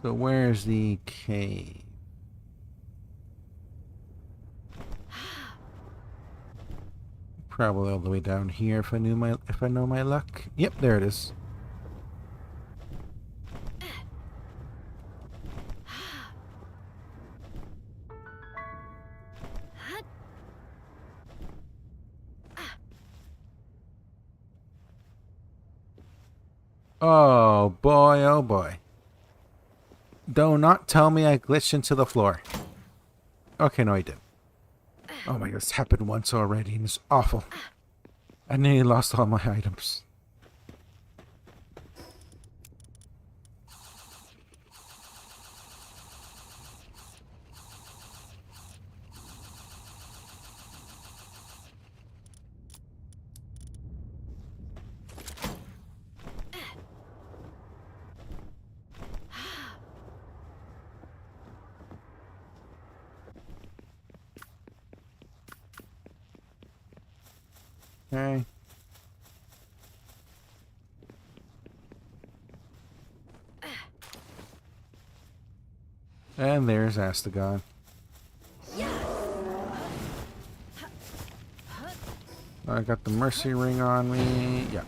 So where's the cave? Probably all the way down here if I know my luck. Yep, there it is. Oh boy, oh boy. Do not tell me I glitched into the floor. Okay, no I didn't. Oh my god, it's happened once already and it's awful. I nearly lost all my items. Okay. And there's Astagon. I got the mercy ring on me. Yeah.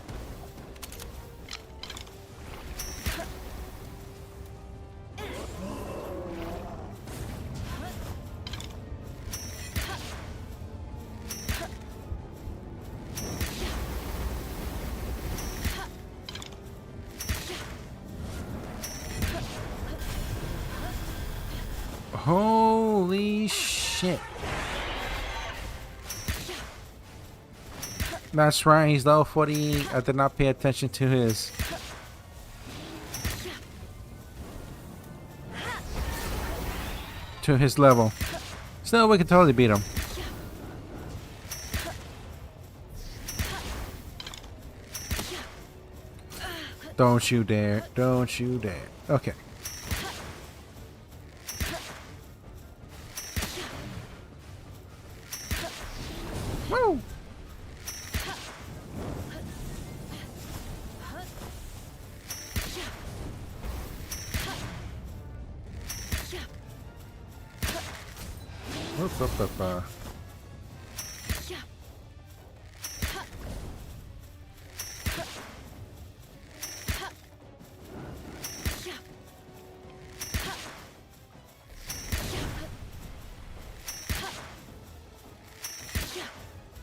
Holy shit. That's right, he's level 40. I did not pay attention to his. To his level. Still, we can totally beat him. Don't you dare. Don't you dare. Okay. Woo! What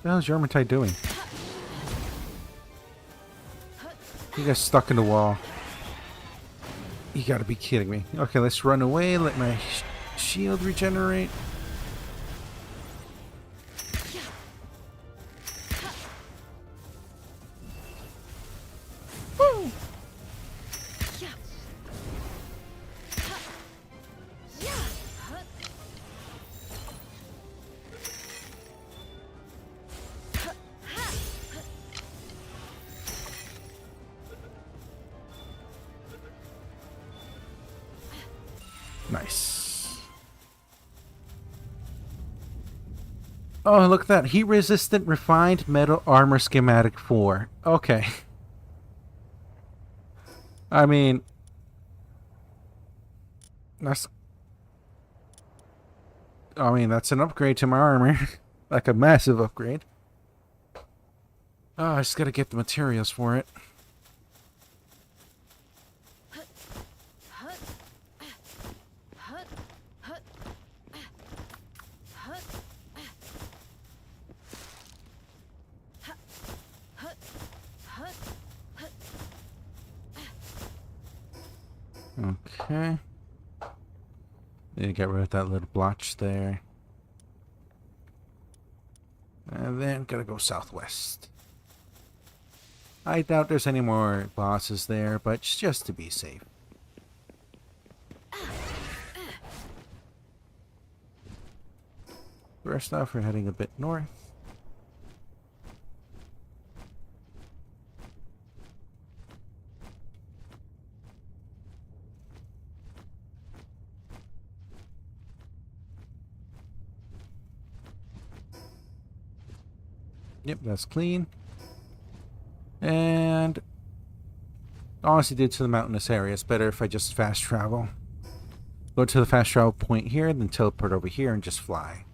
the hell is Yermintide doing? You guys stuck in the wall. You gotta be kidding me. Okay, let's run away. Let my shield regenerate. Woo! Nice. Oh, look at that. Heat resistant refined metal armor schematic 4. Okay. I mean, that's an upgrade to my armor. Like a massive upgrade. Oh, I just gotta get the materials for it. Okay. Need to get rid of that little blotch there. And then gotta go southwest. I doubt there's any more bosses there, but just to be safe. First off, we're heading a bit north. Yep, that's clean. And honestly, due to the mountainous area, it's better if I just fast travel. Go to the fast travel point here, then teleport over here and just fly.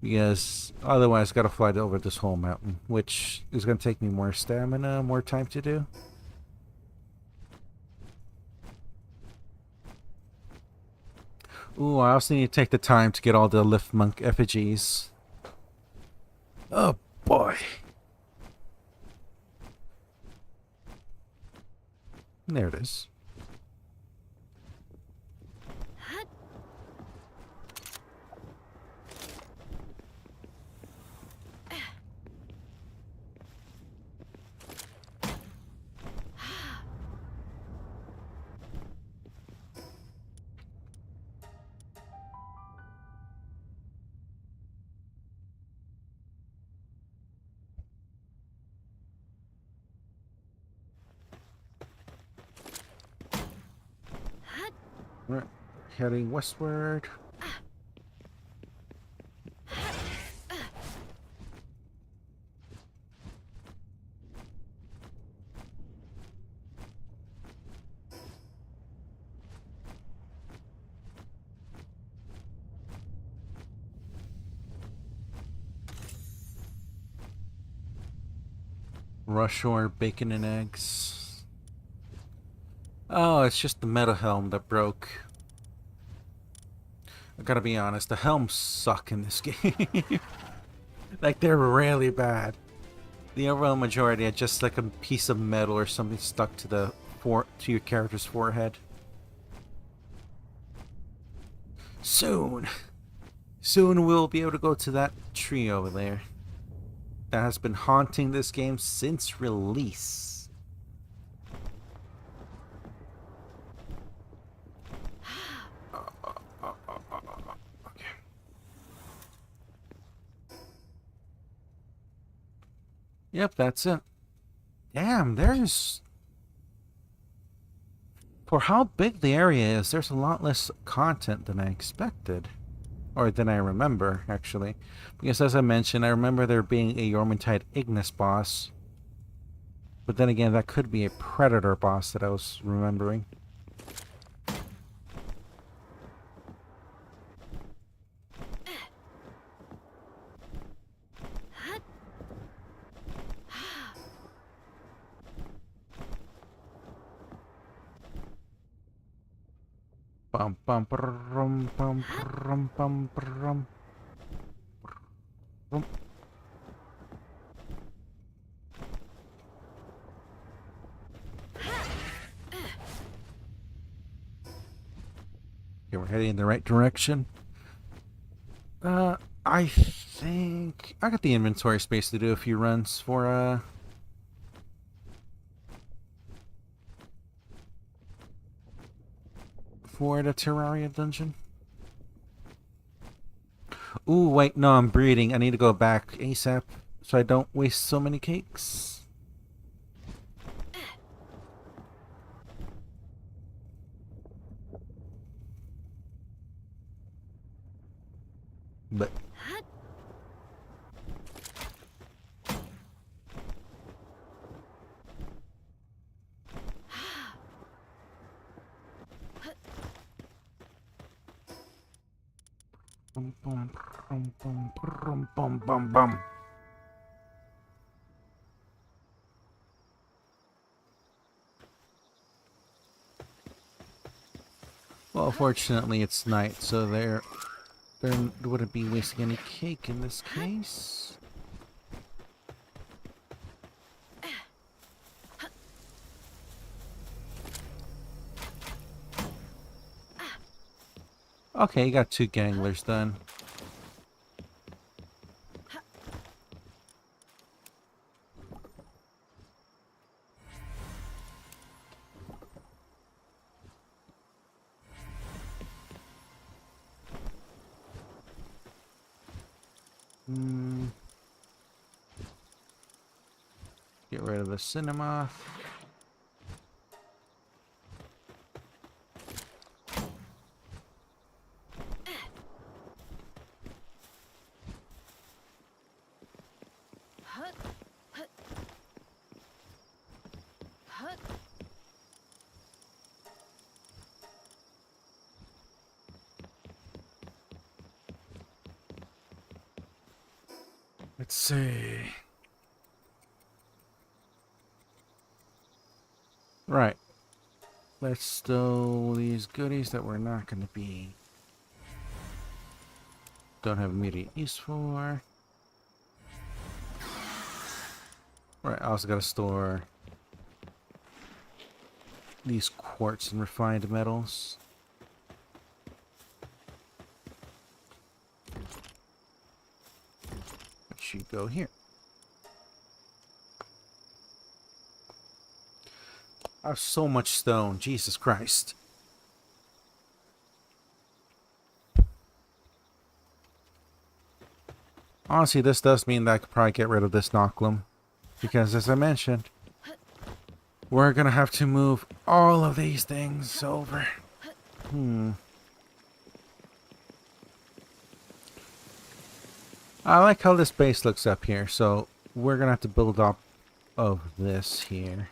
Because otherwise, I gotta fly over this whole mountain, which is gonna take me more stamina, more time to do. Ooh, I also need to take the time to get all the lift monk effigies. Oh boy. There it is. We're heading westward. Rush or bacon and eggs. Oh, it's just the meta helm that broke. I gotta be honest, the helms suck in this game. Like, they're really bad. The overall majority are just like a piece of metal or something stuck to the to your character's forehead. Soon we'll be able to go to that tree over there that has been haunting this game since release. Okay. Yep, that's it. Damn, for how big the area is, there's a lot less content than I expected. Or than I remember, actually. Because as I mentioned, I remember there being a Yormantide Ignis boss. But then again, that could be a Predator boss that I was remembering. Bum bum brum bum brum bum brum. Okay, we're heading in the right direction. I think I got the inventory space to do a few runs for the Terraria dungeon. Ooh, wait, no, I'm breeding. I need to go back ASAP so I don't waste so many cakes. But bum bum bum bum bum bum bum bum. Well, fortunately it's night, so there wouldn't be wasting any cake in this case. Okay, you got 2 ganglers done. Mm. Get rid of the cinema. Let's see. Right. Let's stow these goodies that we're not going to be. Don't have immediate use for. Right, I also got to store these quartz and refined metals. It should go here. I have so much stone, Jesus Christ. Honestly, this does mean that I could probably get rid of this Nocklum. Because as I mentioned, we're gonna have to move all of these things over. I like how this base looks up here, so we're gonna have to build up of this here.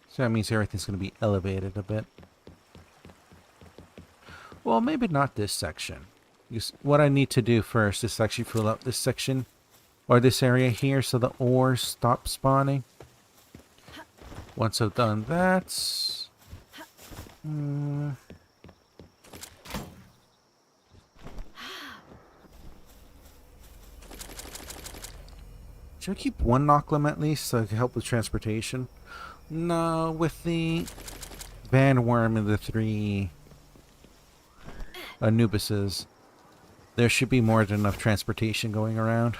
So that means everything's gonna be elevated a bit. Well, maybe not this section. Because what I need to do first is actually fill up this section, or this area here, so the ores stop spawning. Once I've done that... should I keep one Nocklum at least, so I can help with transportation? No, with the Vanworm and the 3 Anubises, there should be more than enough transportation going around.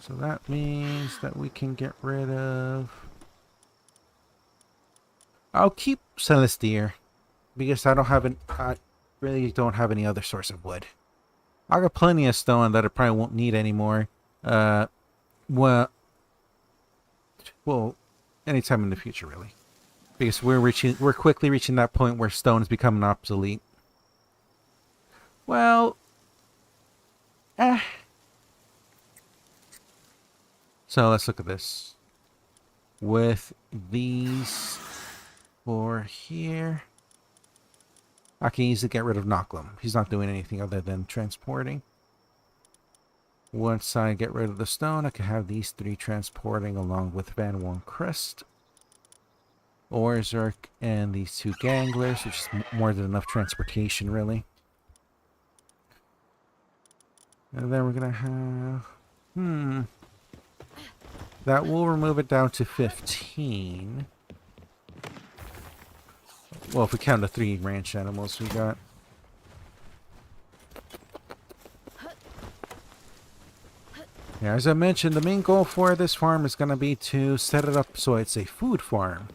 So that means that we can get rid of... I'll keep Celestia, because I really don't have any other source of wood. I got plenty of stone that I probably won't need anymore. Well, anytime in the future, really. Because we're quickly reaching that point where stone is becoming obsolete. Well, So let's look at this. With these 4 here, I can easily get rid of Nocklum. He's not doing anything other than transporting. Once I get rid of the stone, I can have these 3 transporting along with Vanworm Crest, Orzerk, and these 2 Ganglers, which is more than enough transportation, really. And then we're gonna have... that will remove it down to 15. Well, if we count the 3 ranch animals we got. Yeah, as I mentioned, the main goal for this farm is going to be to set it up so it's a food farm.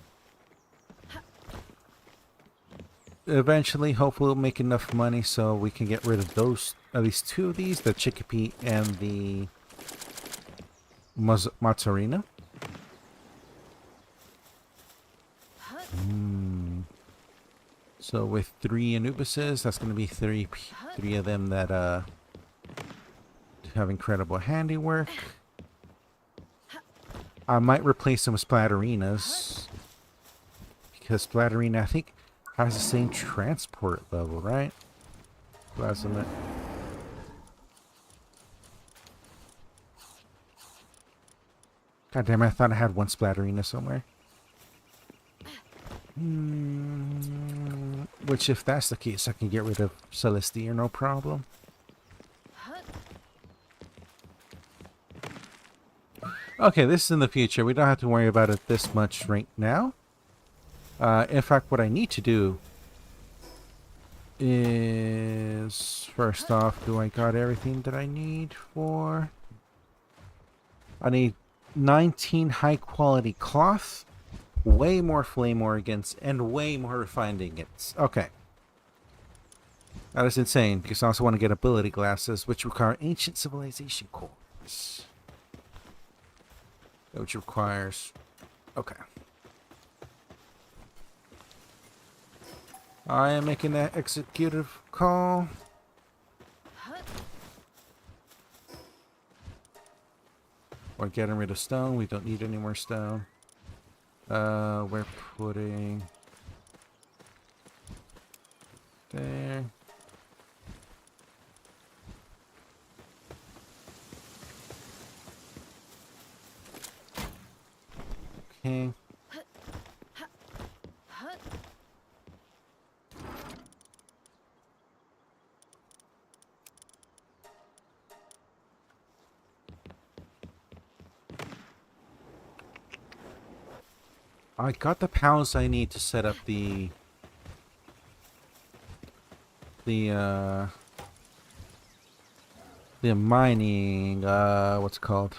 Eventually, hopefully we'll make enough money so we can get rid of those, at least 2 of these, the Chickpea and the Mozzarina. So with 3 Anubises, that's going to be 3 of them that have incredible handiwork. I might replace them with Splatterinas, because Splatterina, I think, has the same transport level, right? Plasma. God damn it, I thought I had one Splatterina somewhere. Which, if that's the case, I can get rid of Celestia, no problem. Okay, this is in the future. We don't have to worry about it this much right now. In fact, what I need to do is... First off, do I got everything that I need for... I need 19 high-quality cloth. way more flame organs, and way more refined ingots. Okay. That is insane, because I also want to get ability glasses, which require ancient civilization cores. Which requires... Okay. I am making that executive call. We're getting rid of stone. We don't need any more stone. We're putting... there. Okay. I got the pals I need to set up the mining, what's it called?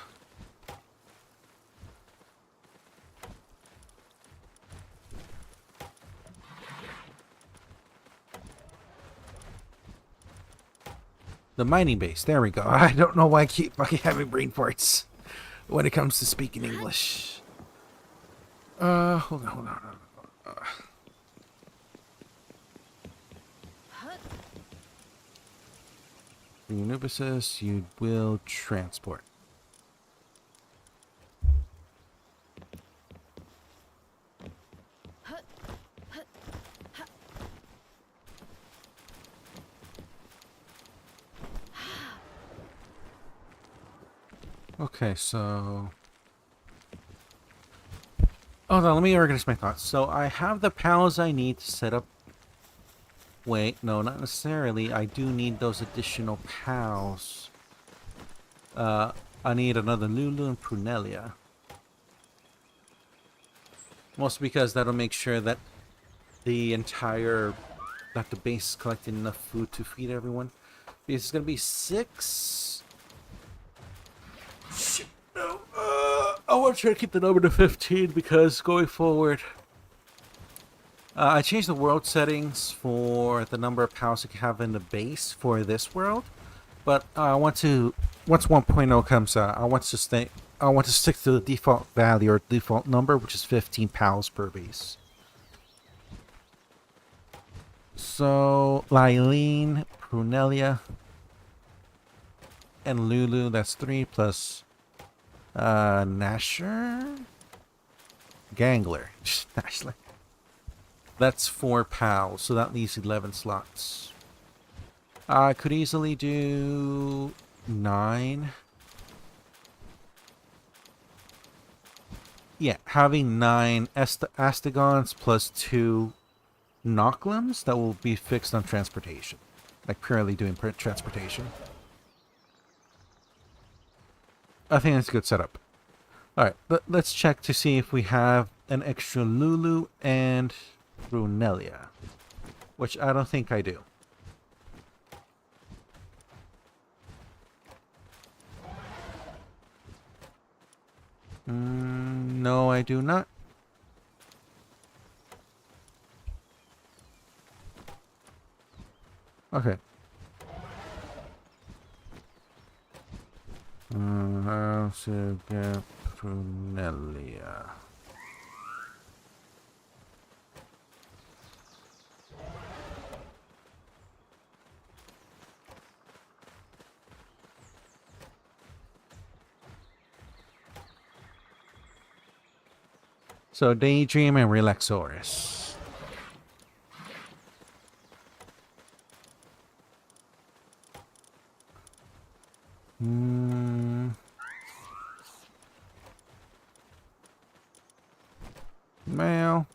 The mining base. There we go. I don't know why I keep having brain farts when it comes to speaking English. Hold on. For Unubisus, you will transport. Okay, so... Hold on, let me organize my thoughts. So I have the pals I need to set up... Wait, no, not necessarily. I do need those additional pals. I need another Lulu and Prunelia. Mostly because that'll make sure that that the base is collecting enough food to feed everyone. Because it's gonna be 6... Shit, no. I want to try to keep the number to 15 because going forward... I changed the world settings for the number of pals you can have in the base for this world. But I want to... Once 1.0 comes out, I want to stick to the default value or default number, which is 15 pals per base. So, Lylene, Prunelia, and Lulu, that's 3 plus Nasher? Gangler. Actually. That's 4 pals, so that leaves 11 slots. I could easily do 9. Yeah, having 9 Astigons plus 2 Knocklims that will be fixed on transportation. Like purely doing transportation. I think that's a good setup. Alright, let's check to see if we have an extra Lulu and Brunelia. Which I don't think I do. No, I do not. Okay. How to get Prunelia? So Daydream and Relaxoris. Male.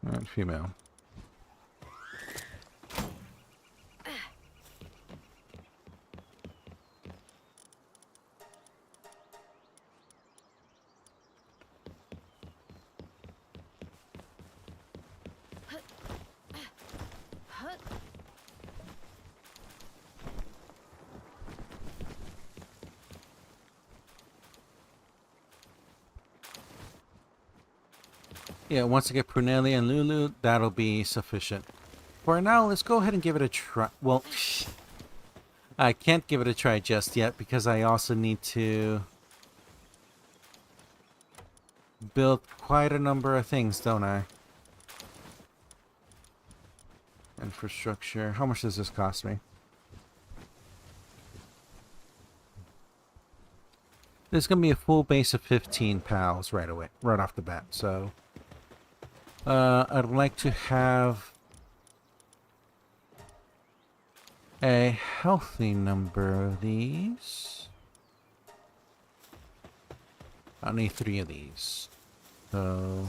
And female. Yeah, once I get Prunelli and Lulu, that'll be sufficient. For now, let's go ahead and give it a try. Well, I can't give it a try just yet because I also need to build quite a number of things, don't I? Infrastructure. How much does this cost me? There's going to be a full base of 15 pals right away, right off the bat. So, I'd like to have a healthy number of these. I need 3 of these. So,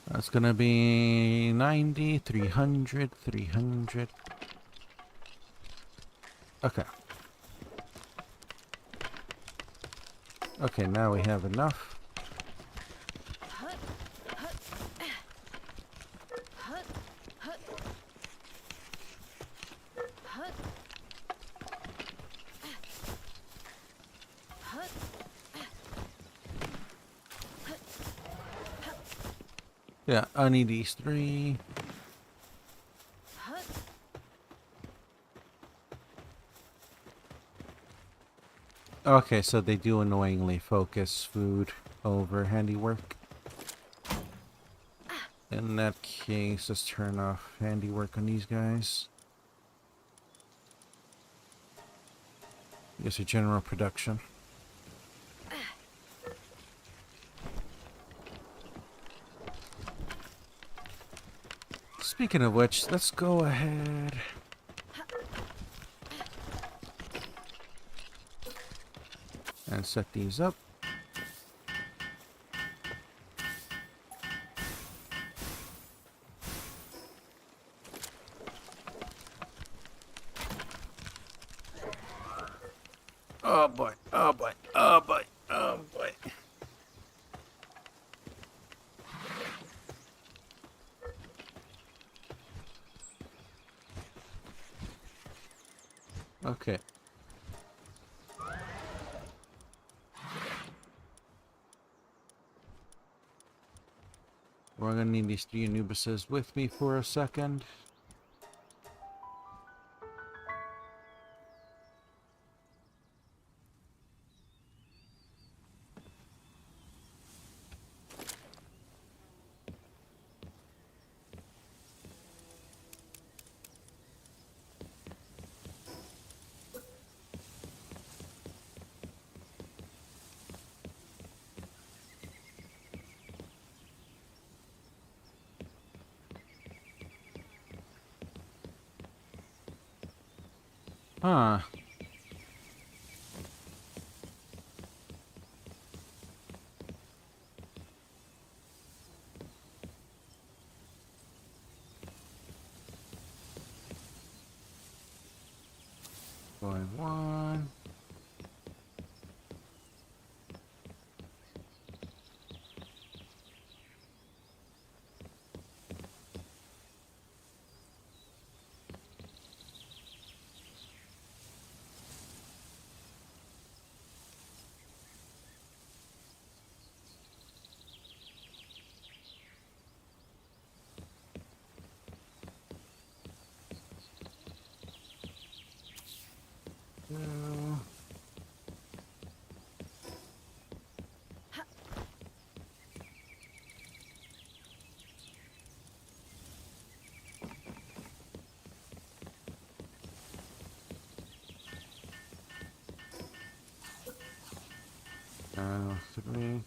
that's going to be 90, 300, 300. Okay. Okay, now we have enough. Yeah, I need these 3. Okay, so they do annoyingly focus food over handiwork. In that case, let's turn off handiwork on these guys. I guess a general production. Speaking of which, let's go ahead. And set these up. Oh boy, oh boy, oh boy, oh boy. Okay. We're gonna need these 3 Anubises with me for a second. Huh. Going 1. Two. Three.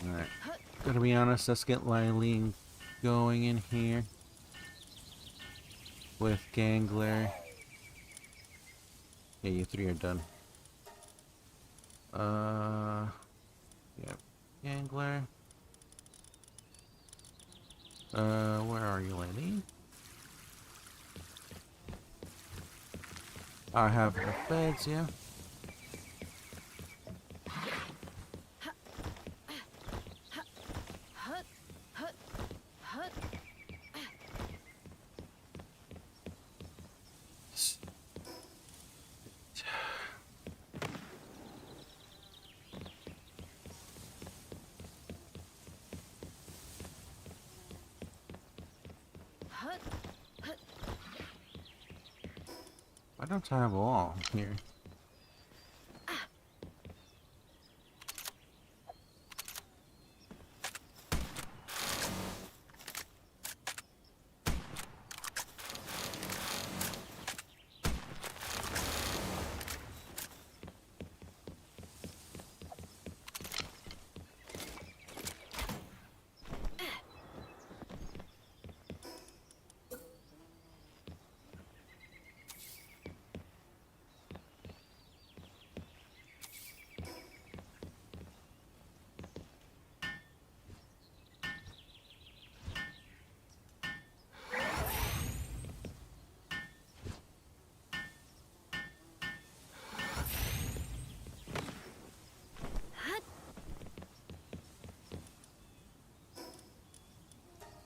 Alright. Gotta be honest, let's get Lilene going in here. With Gangler. Yeah, you 3 are done. Yeah. Gangler. Where are you, lady? I have the beds, yeah. Why don't I have a wall here?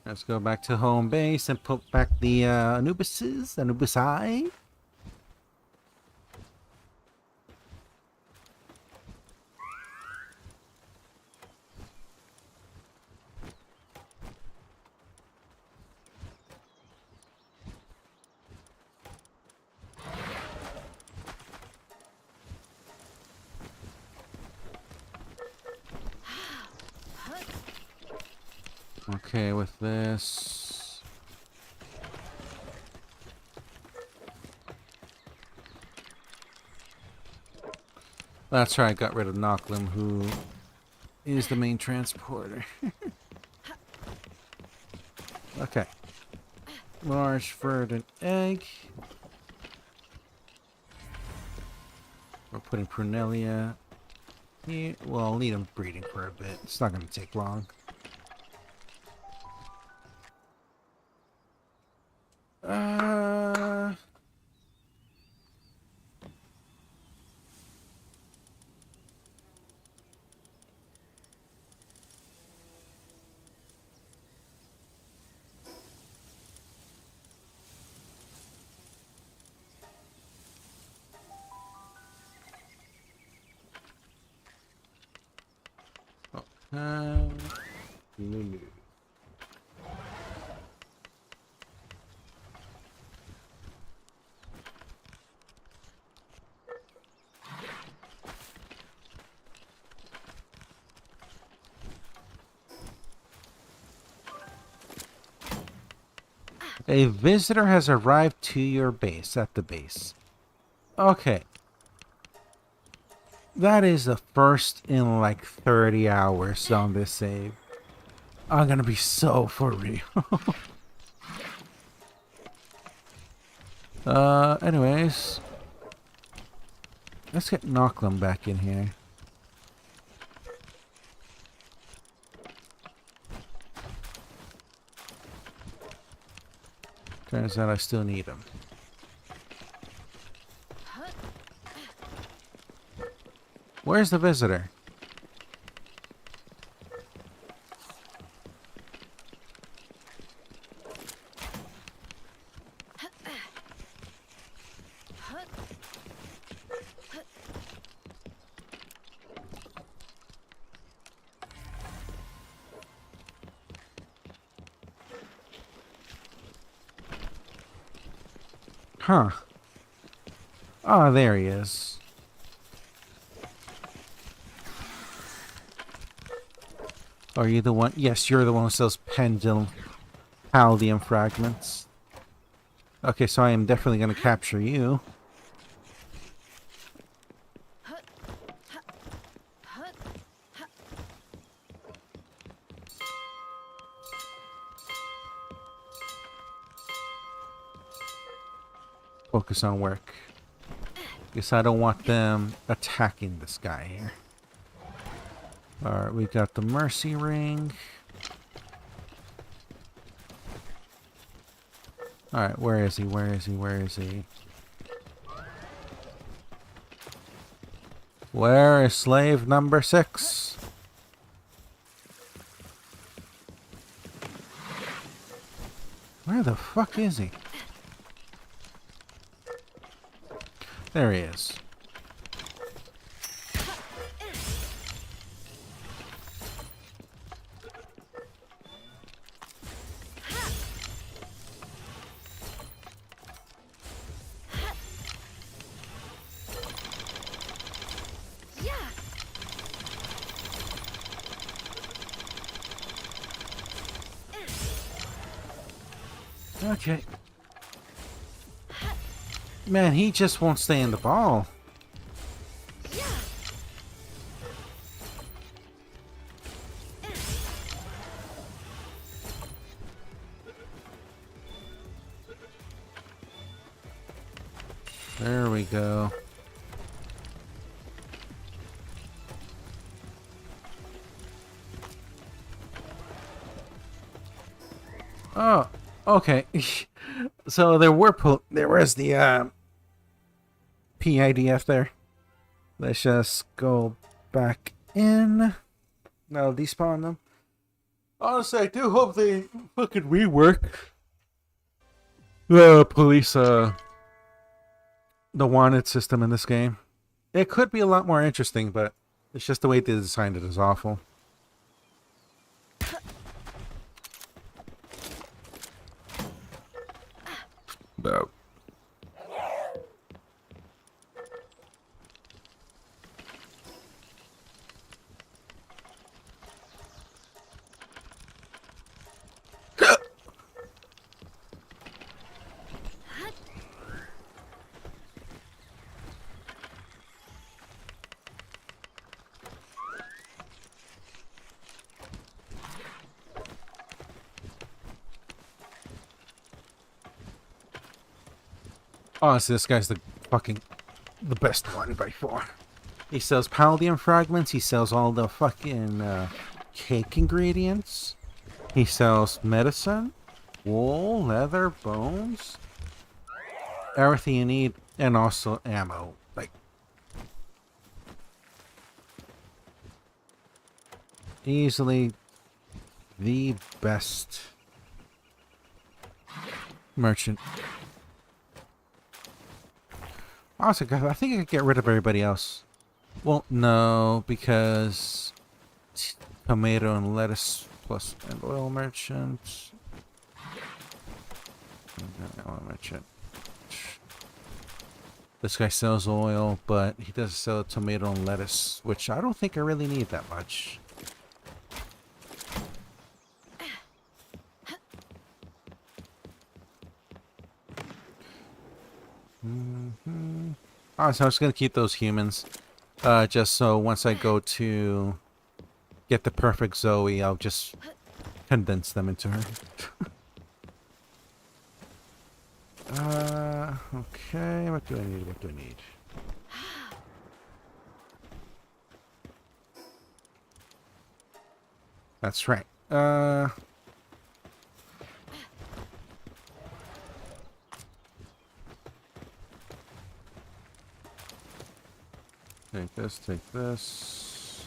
Let's go back to home base and put back the Anubusi. Okay, with this. That's right, I got rid of Knocklim, who is the main transporter. Okay. Large verdant egg. We're putting Prunelia here. Well, I'll need them breeding for a bit. It's not going to take long. Lulu. A visitor has arrived to your base, at the base. Okay. That is the first in like 30 hours on this save. I'm gonna be so for real. Anyways. Let's get Knocklim back in here. Turns out I still need him. Where's the visitor? Huh. Oh, there he is. Are you the one? Yes, you're the one who sells pendulum paldium fragments. Okay, so I am definitely going to capture you. Focus on work. Guess I don't want them attacking this guy here. Alright, we got the mercy ring. Alright, where is he? Where is he? Where is he? Where is slave number 6? Where the fuck is he? There he is. Okay. Man, he just won't stay in the ball. There we go. Oh, okay. So there was the PIDF there. Let's just go back in. Now despawn them. Honestly, I do hope they fucking rework the police, the wanted system in this game. It could be a lot more interesting, but it's just the way they designed it is awful. No. Honestly, this guy's the best one by far. He sells Paldium fragments. He sells all the fucking cake ingredients. He sells medicine, wool, leather, bones, everything you need, and also ammo. Like, easily the best merchant. Honestly, I think I could get rid of everybody else. Well, no, because tomato and lettuce plus an oil merchant. Oil merchant. This guy sells oil, but he does sell tomato and lettuce, which I don't think I really need that much. Honestly, I was going to keep those humans. Just so once I go to get the perfect Zoe, I'll just condense them into her. Okay, what do I need? What do I need? That's right. Take this, take this.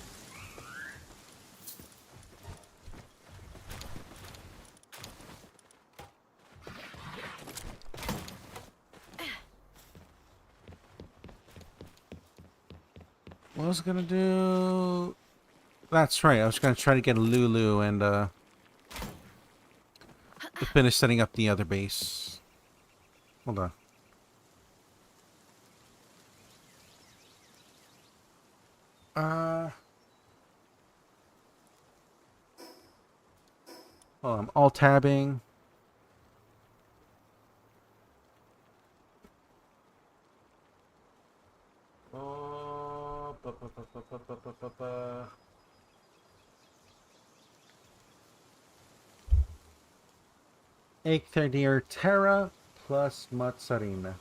What was I gonna do? That's right, I was gonna try to get Lulu and to finish setting up the other base. Hold on. I'm alt tabbing. Eikthadir Terra plus Mozzarina.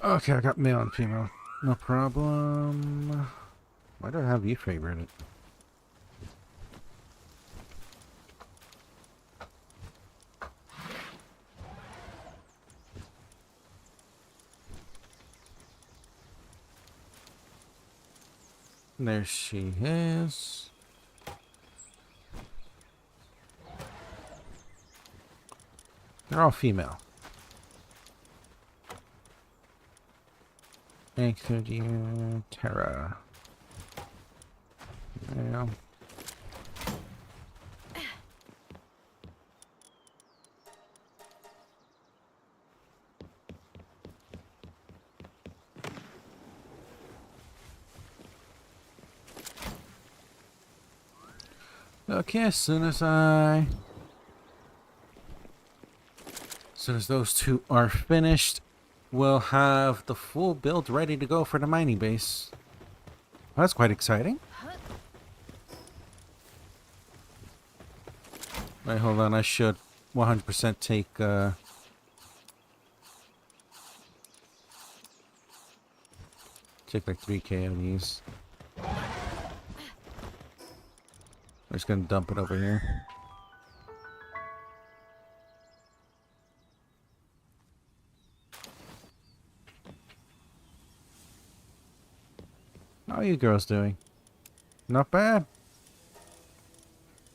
Okay, I got male and female. No problem. Why do I have you favorited? There she is. They're all female. Exodia Terra. Male. Okay, as soon as those two are finished, we'll have the full build ready to go for the mining base. Well, that's quite exciting. Wait, hold on. I should 100% take like 3K of these. I'm just gonna dump it over here. How are you girls doing? Not bad.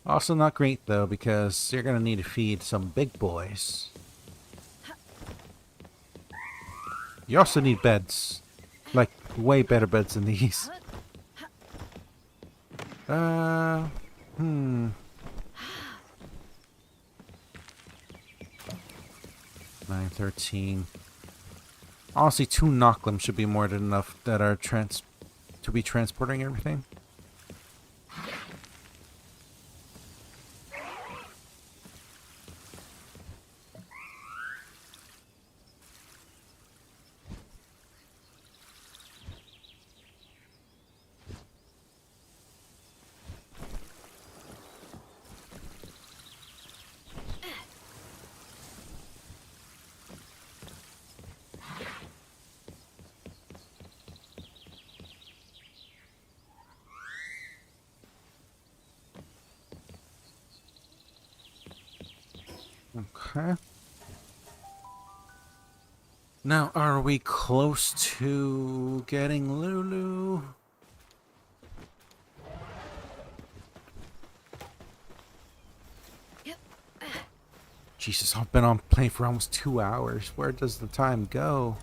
Also not great though, because you're gonna need to feed some big boys. You also need beds. Like, way better beds than these. 913. Honestly, 2 Knocklim should be more than enough that are to be transporting everything. Okay. Now, are we close to getting Lulu? Yep. Jesus, I've been on plane for almost 2 hours. Where does the time go?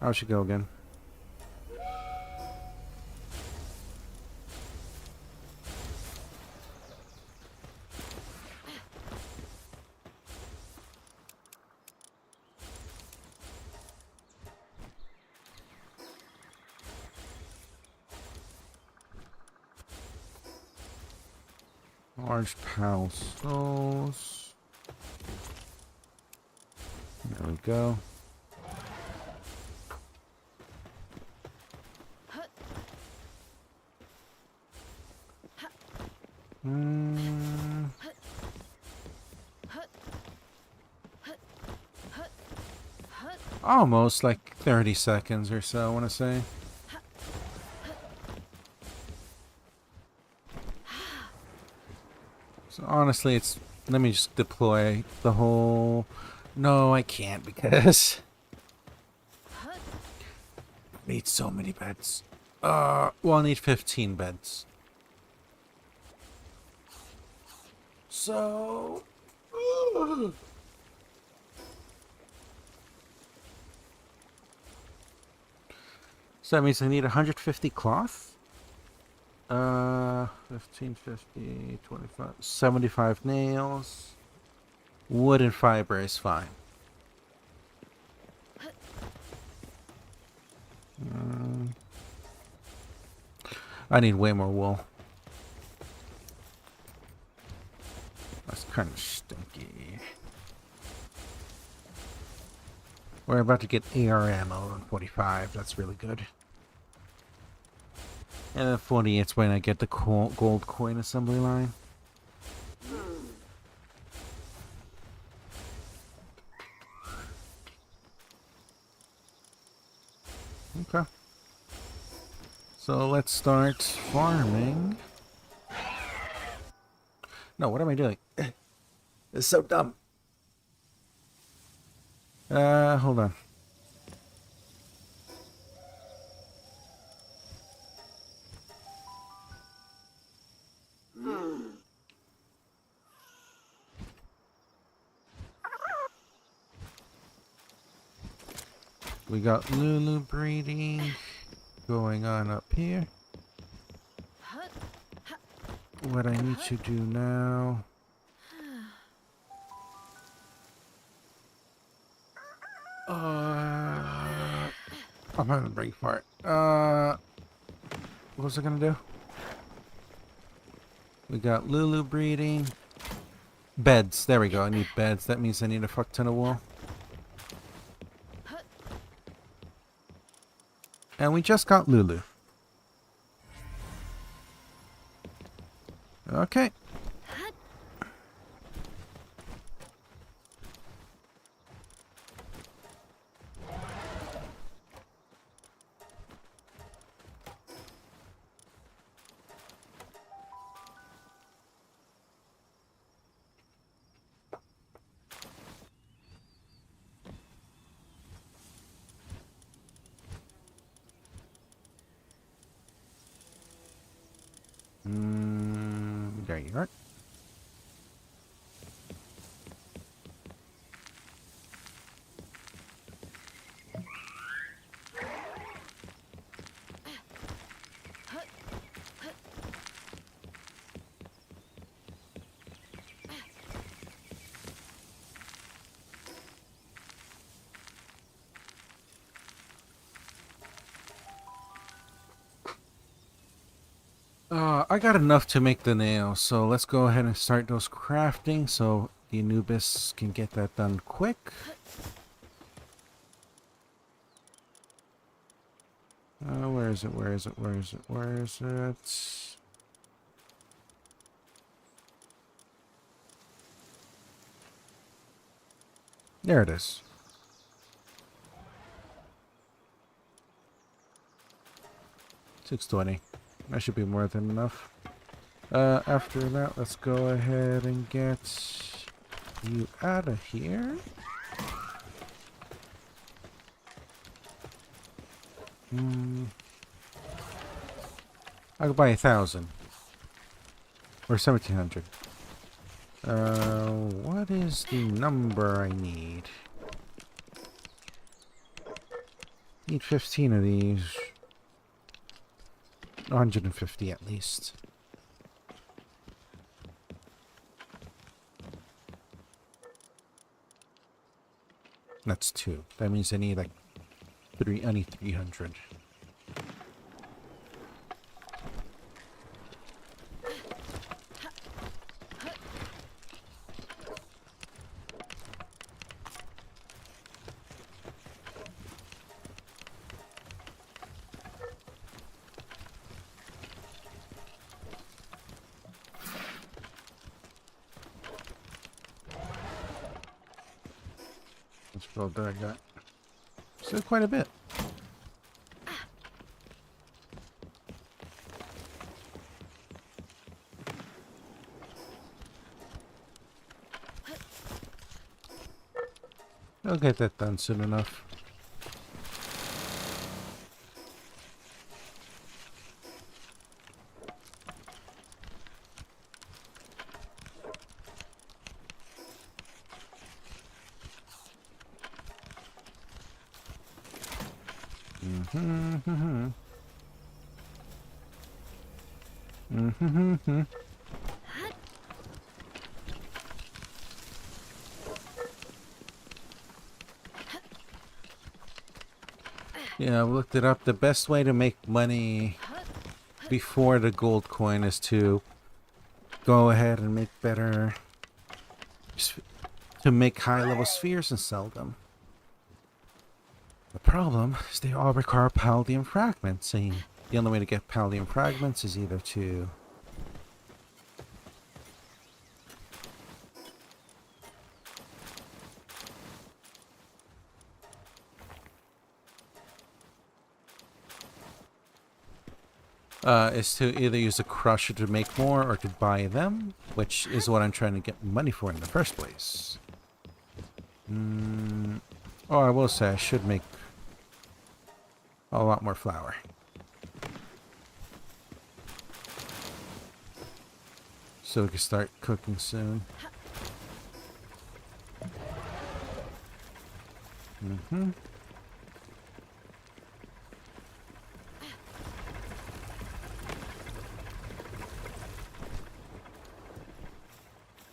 How should go again? Large pal souls. There we go. Almost like 30 seconds or so, I want to say. So honestly, it's... Let me just deploy the whole... No, I can't because... I need so many beds. Well, I need 15 beds. So... So that means I need 150 cloth? 15, 50, 25, 75 nails. Wood and fiber is fine. I need way more wool. That's kind of stinky. We're about to get AR ammo on 45. That's really good. And then 40, it's when I get the gold coin assembly line. Okay. So let's start farming. No, what am I doing? It's so dumb. Hold on. We got Lulu breeding going on up here. What I need to do now... I'm having a break for it. What was I gonna do? We got Lulu breeding. Beds. There we go. I need beds. That means I need a fuck ton of wool. And we just got Lulu. Okay. There you are. I got enough to make the nails, so let's go ahead and start those crafting so the Anubis can get that done quick. Where is it? Where is it? Where is it? Where is it? There it is. $6.20. That should be more than enough. After that, let's go ahead and get you out of here. I could buy 1,000 or 1,700. What is the number I need? Need 15 of these. 150 at least. That's 2. That means I need like 3. I need 300. Let's build that. I got still quite a bit. I'll get that done soon enough. Yeah, I looked it up. The best way to make money before the gold coin is to go ahead and make to make high-level spheres and sell them. The problem is they all require Paldium fragments, and the only way to get Paldium fragments is either to is to either use a crusher to make more or to buy them, which is what I'm trying to get money for in the first place. Oh, I will say I should make a lot more flour. So we can start cooking soon.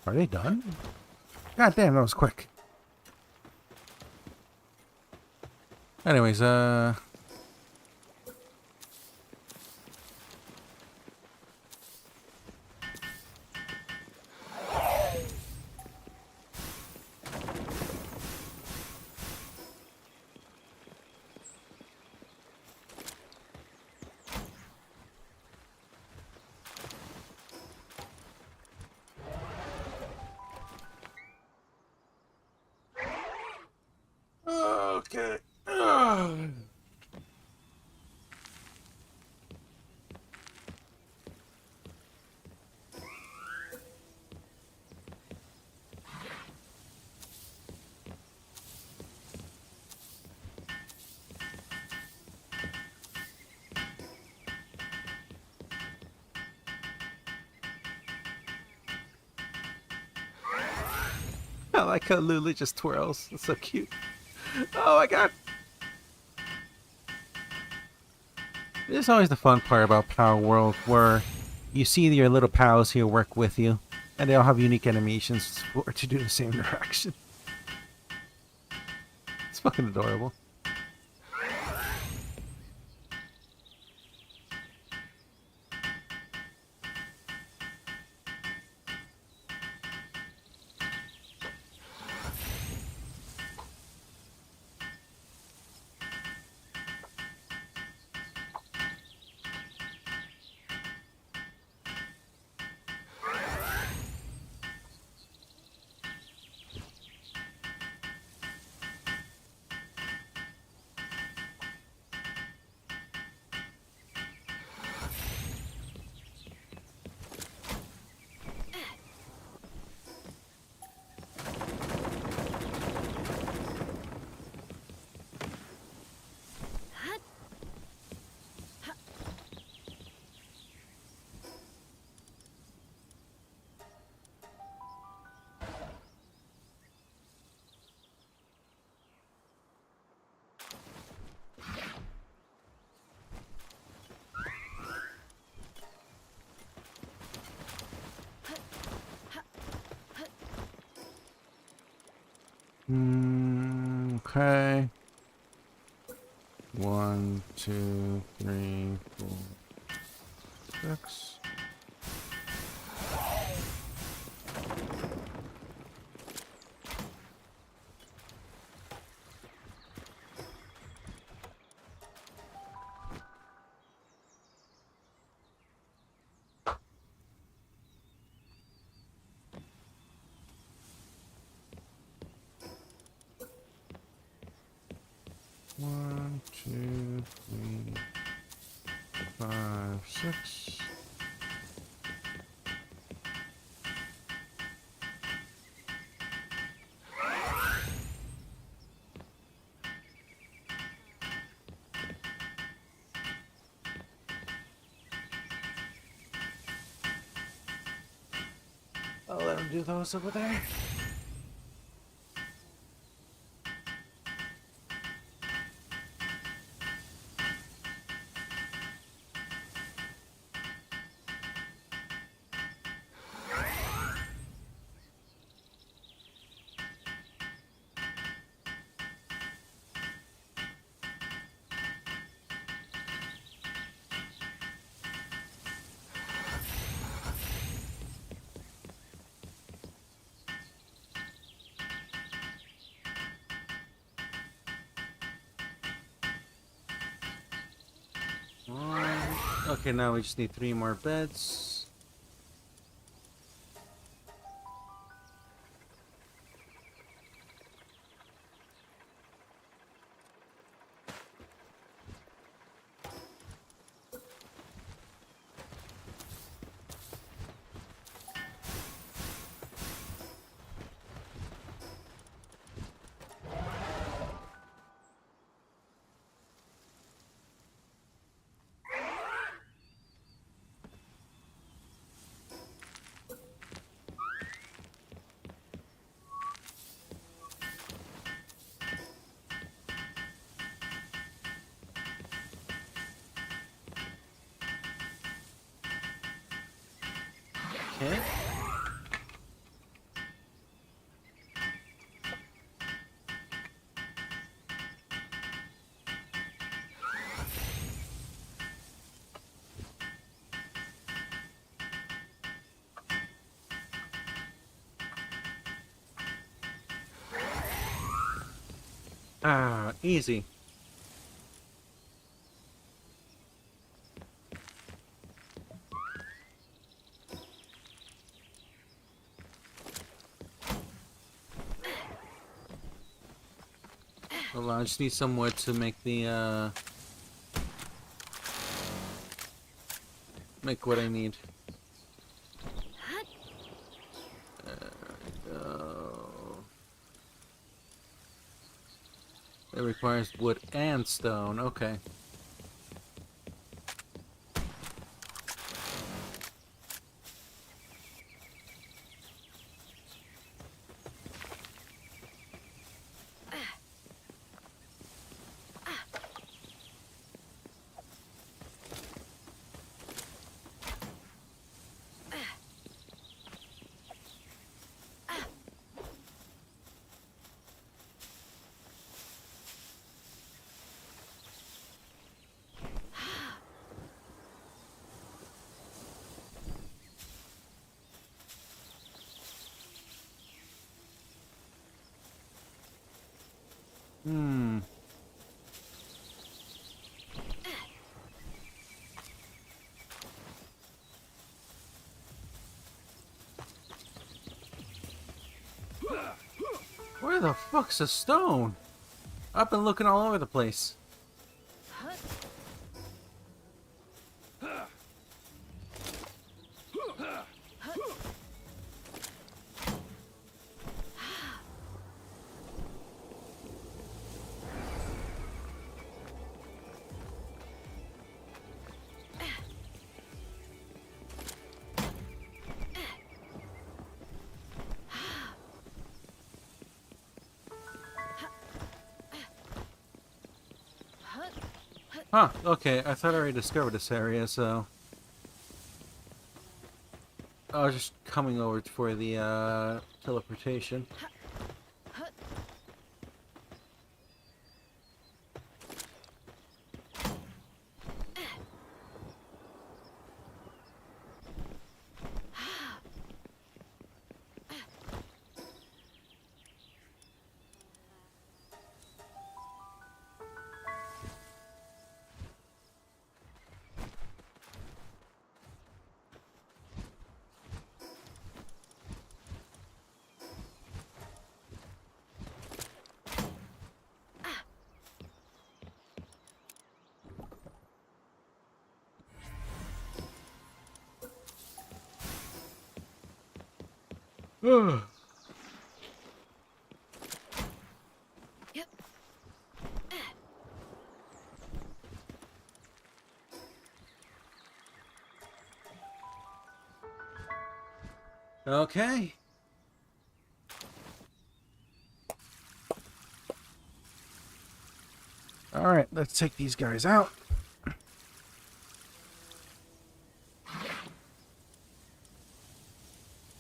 Are they done? God damn, that was quick. Anyways, okay. I like how Lulu just twirls. It's so cute. Oh my god. This is always the fun part about Palworld, where you see your little pals here work with you, and they all have unique animations to do the same direction. It's fucking adorable. Okay. 1, 2, 3, 4, 6. One, two, three, 5, 6. I'll let him do those over there. Okay, now we just need 3 more beds. Okay. Ah, easy. Well, I just need some wood to make the, make what I need. There we go. It requires wood and stone. Okay. Hmm. Where the fuck's the stone? I've been looking all over the place. Huh, okay, I thought I already discovered this area, so... I was just coming over for the, teleportation. Ugh. Okay. Alright, let's take these guys out.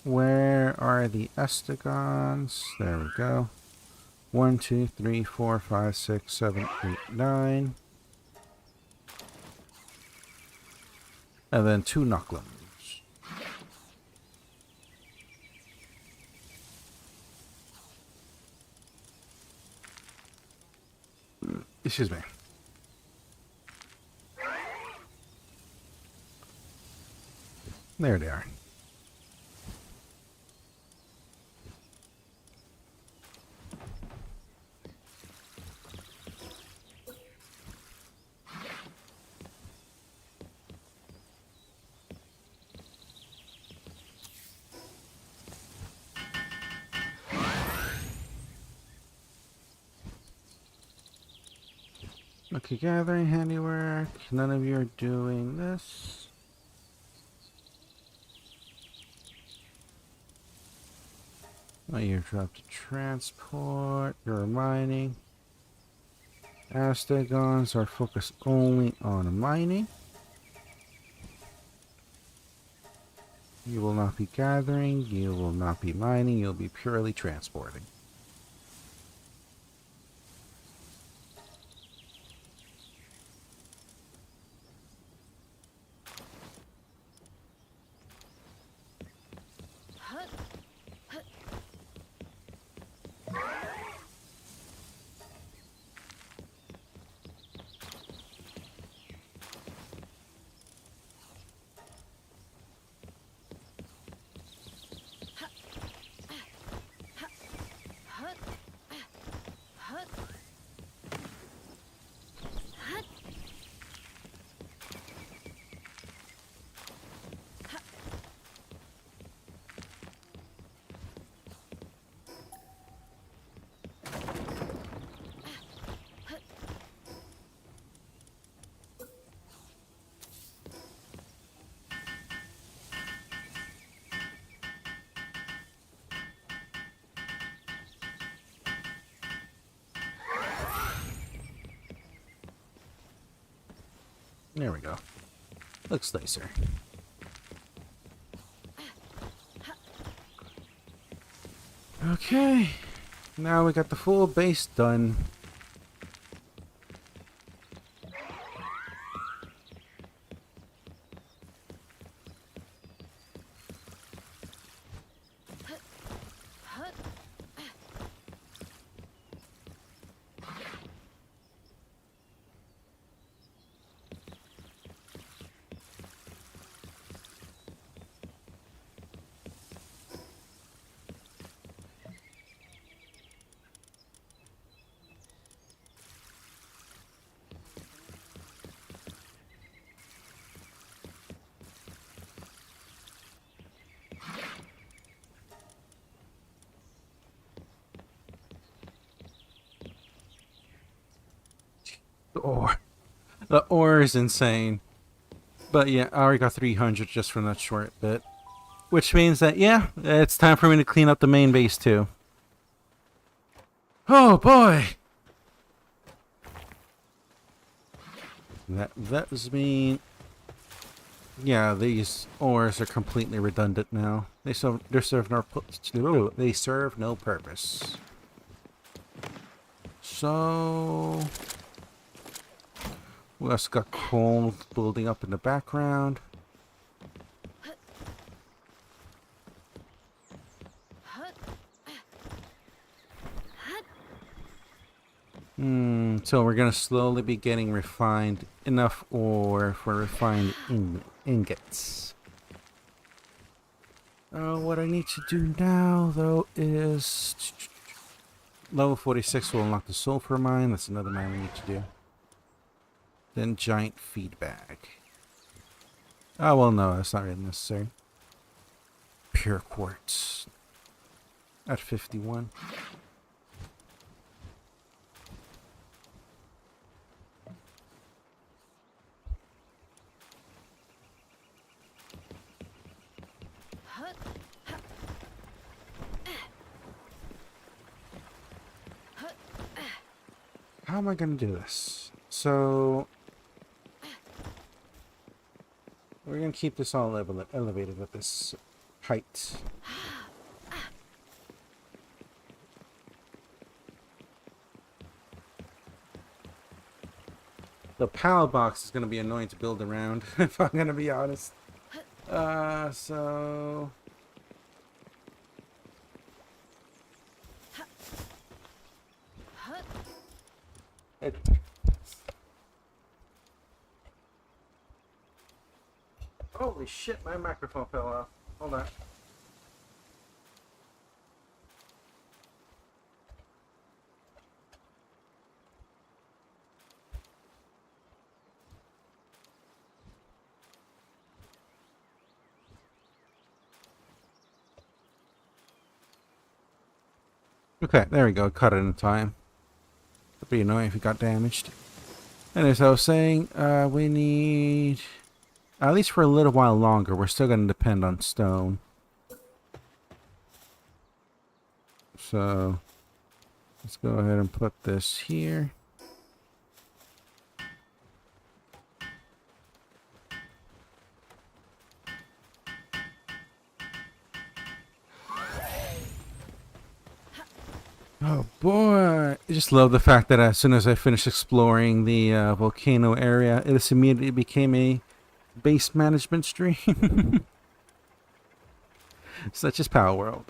Where are the estigons? There we go. 1, 2, 3, 4, 5, 6, 7, 8, 9. And then 2 knucklings. Excuse me. There they are. Okay, gathering handiwork. None of you are doing this. Oh, you're dropped to transport. You're mining. Astegons are focused only on mining. You will not be gathering, you will not be mining, you'll be purely transporting. There we go. Looks nicer. Okay. Now we got the full base done. The ore. The ore is insane. But yeah, I already got 300 just from that short bit. Which means that, yeah, it's time for me to clean up the main base too. Oh boy! That does mean... Yeah, these ores are completely redundant now. They serve no purpose. So... we also got coal building up in the background. So we're gonna slowly be getting refined enough ore for refined ingots. What I need to do now, though, is level 46 will unlock the sulfur mine. That's another mine we need to do. Then giant feedback. Oh, well, no, that's not really necessary. Pure quartz. At 51. How am I going to do this? So... we're going to keep this all elevated at this height. The PAL box is going to be annoying to build around, if I'm going to be honest. So... Holy shit, my microphone fell off. Hold on. Okay, there we go. Cut it in time. It'd be annoying if it got damaged. And as I was saying, we need... at least for a little while longer, we're still going to depend on stone. So, let's go ahead and put this here. Oh boy! I just love the fact that as soon as I finished exploring the volcano area, it just immediately became a base management stream. Such as Palworld.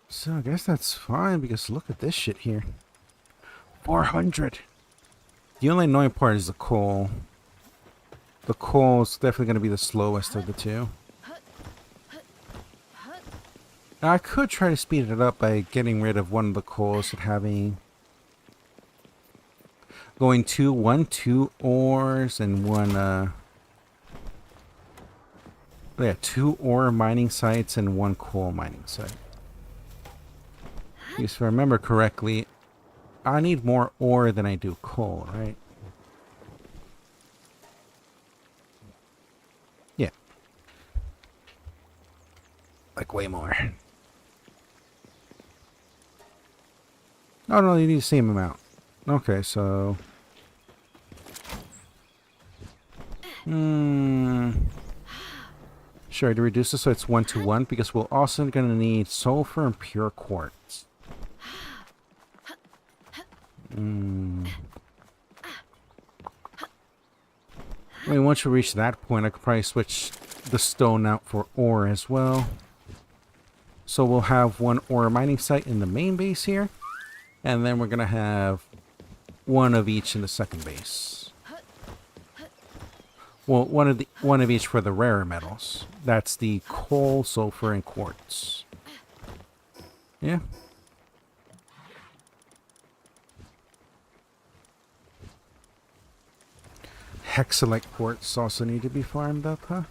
So I guess that's fine because look at this shit here. 400! The only annoying part is the coal. The coal is definitely going to be the slowest of the two. Now, I could try to speed it up by getting rid of one of the coals and having... Going two ores and one, yeah, 2 ore mining sites and 1 coal mining site. Because if I remember correctly, I need more ore than I do coal, right? Yeah. Like way more. Oh no, you need the same amount. Okay, so... Sure, to reduce this so it's 1-to-1, because we're also going to need sulfur and pure quartz. I mean, once we reach that point, I could probably switch the stone out for ore as well. So we'll have 1 ore mining site in the main base here. And then we're going to have 1 of each in the second base. Well, one of each for the rarer metals. That's the coal, sulfur, and quartz. Yeah. Hexalite quartz also need to be farmed up, huh?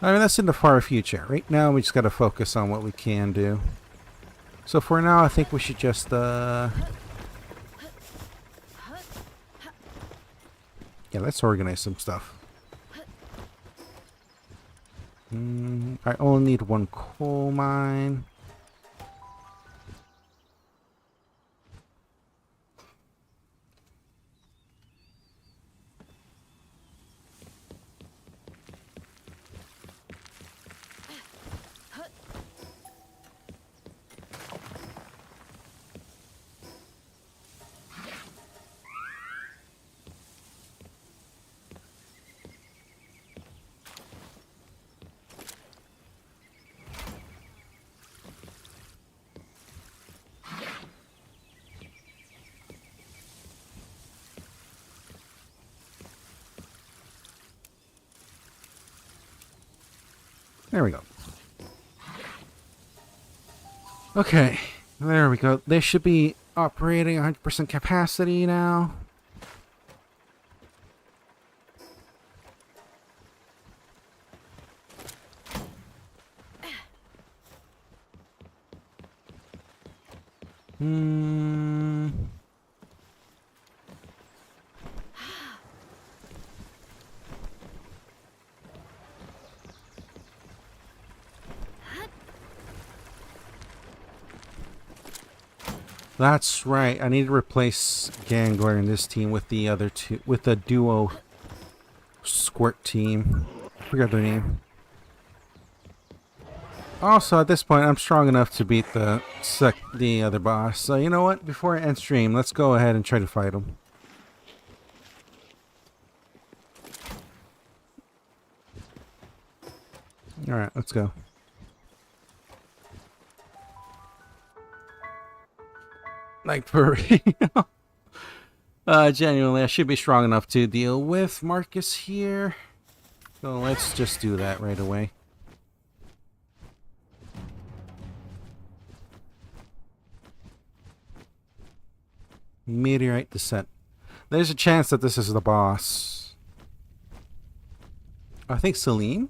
I mean, that's in the far future. Right now, we just got to focus on what we can do. So for now, I think we should just, yeah, let's organize some stuff. I only need 1 coal mine. There we go. Okay, there we go. They should be operating 100% capacity now. That's right. I need to replace Gangler in this team with the other two, with the duo squirt team. I forgot their name. Also, at this point, I'm strong enough to beat the other boss. So you know what? Before I end stream, let's go ahead and try to fight him. All right, let's go. Like for real. Genuinely, I should be strong enough to deal with Marcus here. So let's just do that right away. Meteorite descent. There's a chance that this is the boss. I think Celine?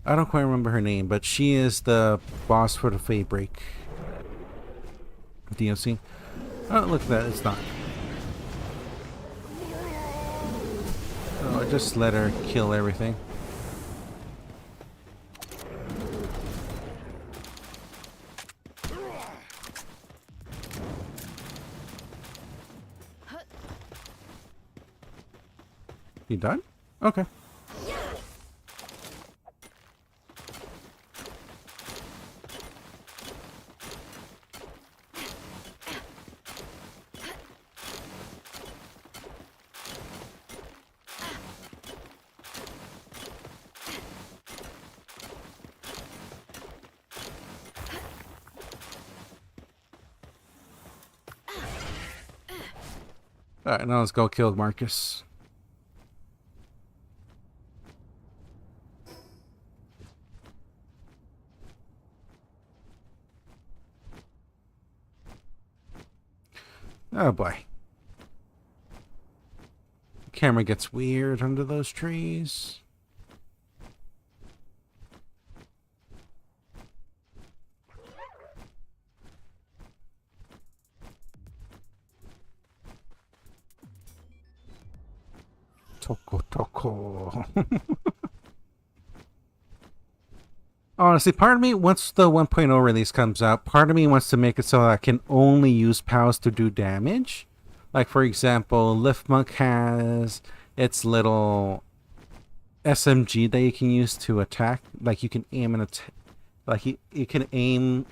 I don't quite remember her name, but she is the boss for the Fade Break DLC. Oh, look at that, it's not. So just let her kill everything. You done? Okay. Alright, now let's go kill Marcus. Oh boy. The camera gets weird under those trees. Toko. Honestly, part of me, once the 1.0 release comes out, part of me wants to make it so that I can only use Pals to do damage. Like, for example, Liftmonk has its little SMG that you can use to attack. Like, you can aim and attack. Like, you can aim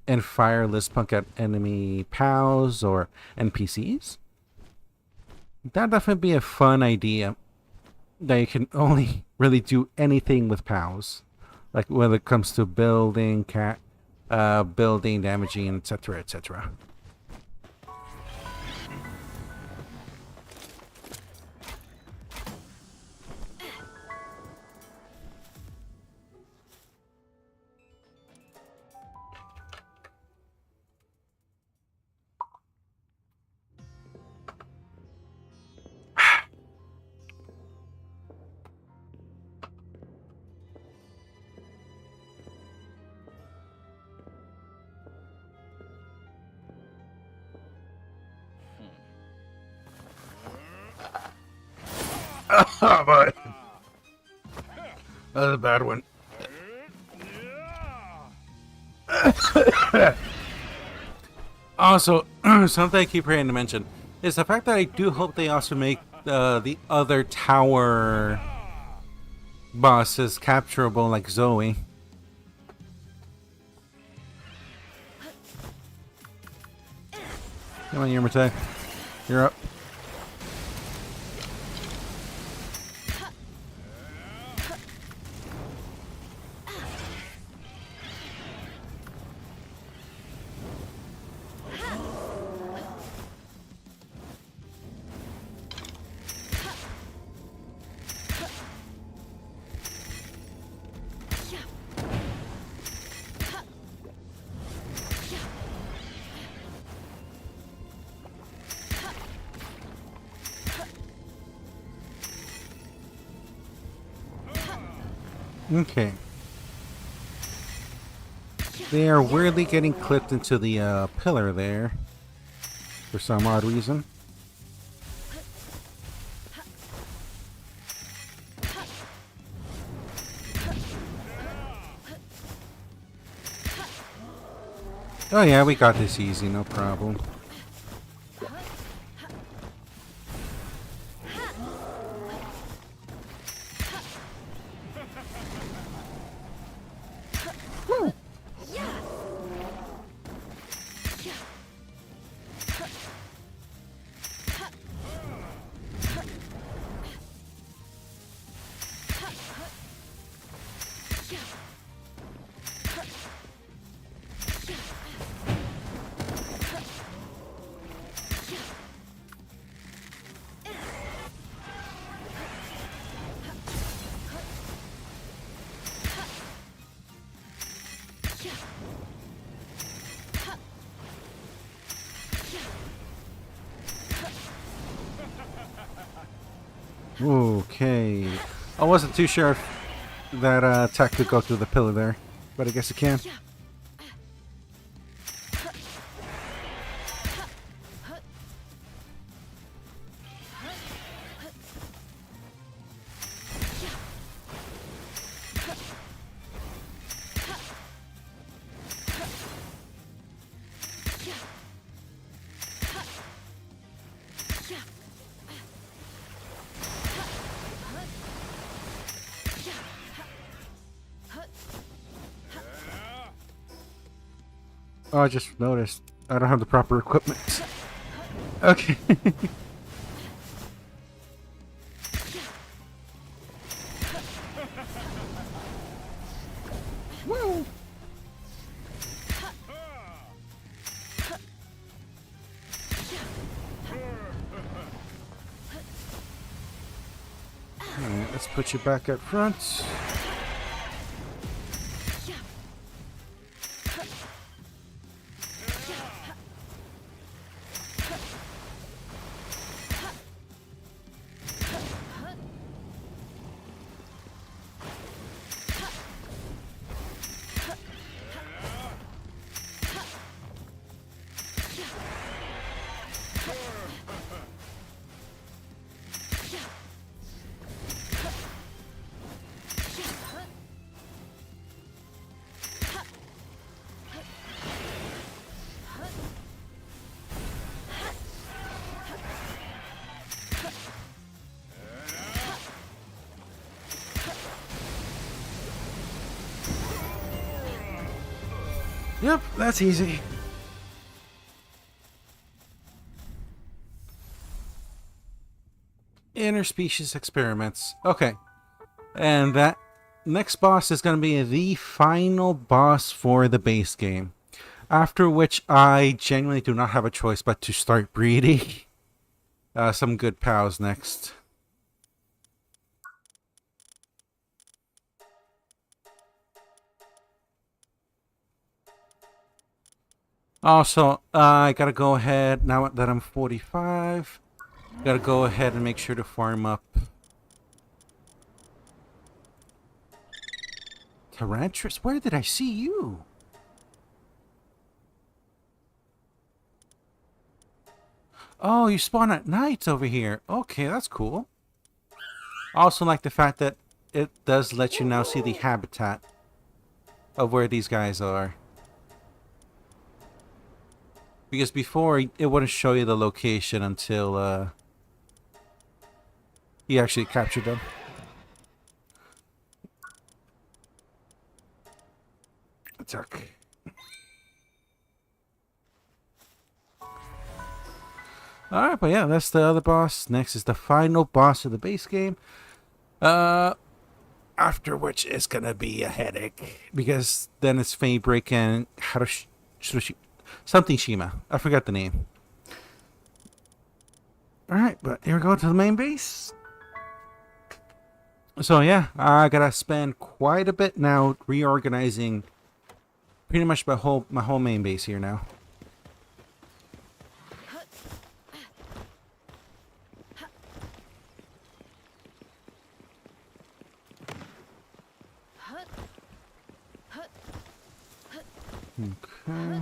and fire Liftmonk at enemy Pals or NPCs. That'd definitely be a fun idea. That you can only really do anything with Pals. Like when it comes to building, building, damaging, etc., etc. Oh boy. That was a bad one. Also, something I keep forgetting to mention is the fact that I do hope they also make the other tower bosses capturable like Zoe. Come on, Yermate. You're up. Okay. They are weirdly getting clipped into the pillar there for some odd reason. Oh yeah, we got this easy, no problem. Okay. I wasn't too sure if that attack could go through the pillar there, but I guess it can. Oh, I just noticed I don't have the proper equipment. Okay. Woo. let's put you back up front. Yep, that's easy. Interspecies experiments. Okay. And that next boss is going to be the final boss for the base game. After which I genuinely do not have a choice but to start breeding some good pals next. Also, I gotta go ahead, now that I'm 45, gotta go ahead and make sure to farm up Tarantulas. Where did I see you? Oh, you spawn at night over here. Okay, that's cool. I also like the fact that it does let you now see the habitat of where these guys are. Because before, it wouldn't show you the location until you actually captured them. Attack. Alright, but yeah, that's the other boss. Next is the final boss of the base game. After which is gonna be a headache. Because then it's Fabric and something Shima. I forgot the name. Alright, but here we go to the main base. So yeah, I gotta spend quite a bit now reorganizing pretty much my whole main base here now. Okay.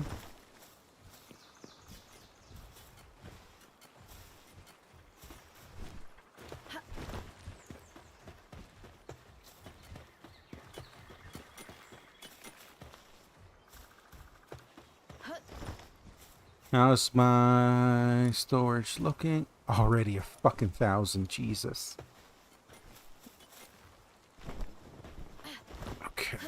How's my storage looking? Already a fucking 1,000, Jesus. Okay.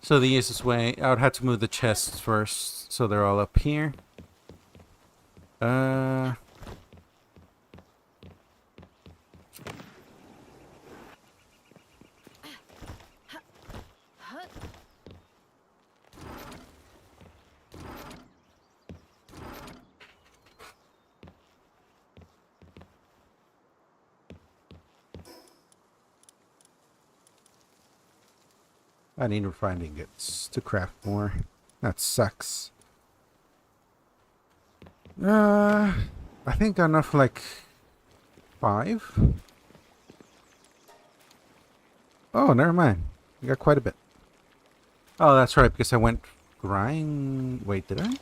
So the easiest way, I would have to move the chests first, so they're all up here. I need refined ingots to craft more. That sucks. I think enough for like 5. Oh, never mind. I got quite a bit. Oh, that's right, because I went grind. Wait, did I?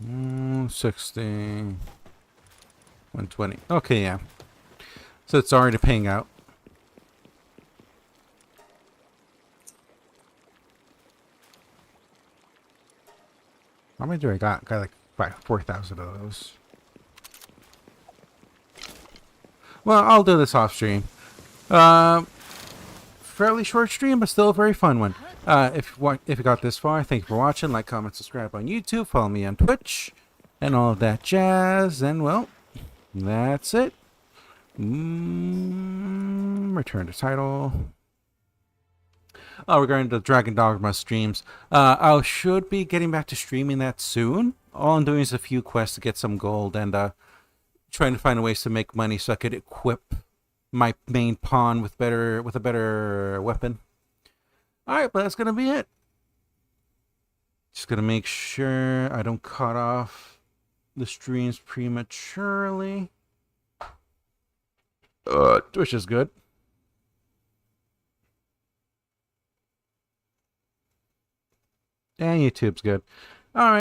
Mm, 60. 120. Okay, yeah. So it's already paying out. How many do I got? Got like 4,000 of those. Well, I'll do this off stream. Fairly short stream, but still a very fun one. If you got this far, thank you for watching. Like, comment, subscribe on YouTube. Follow me on Twitch. and all of that jazz. And well, that's it. Return to title. Oh, regarding the Dragon Dogma streams, I should be getting back to streaming that soon. All I'm doing is a few quests to get some gold and trying to find ways to make money so I could equip my main pawn with a better weapon. All right, but that's gonna be it. Just gonna make sure I don't cut off the streams prematurely, which is good. And YouTube's good. All right.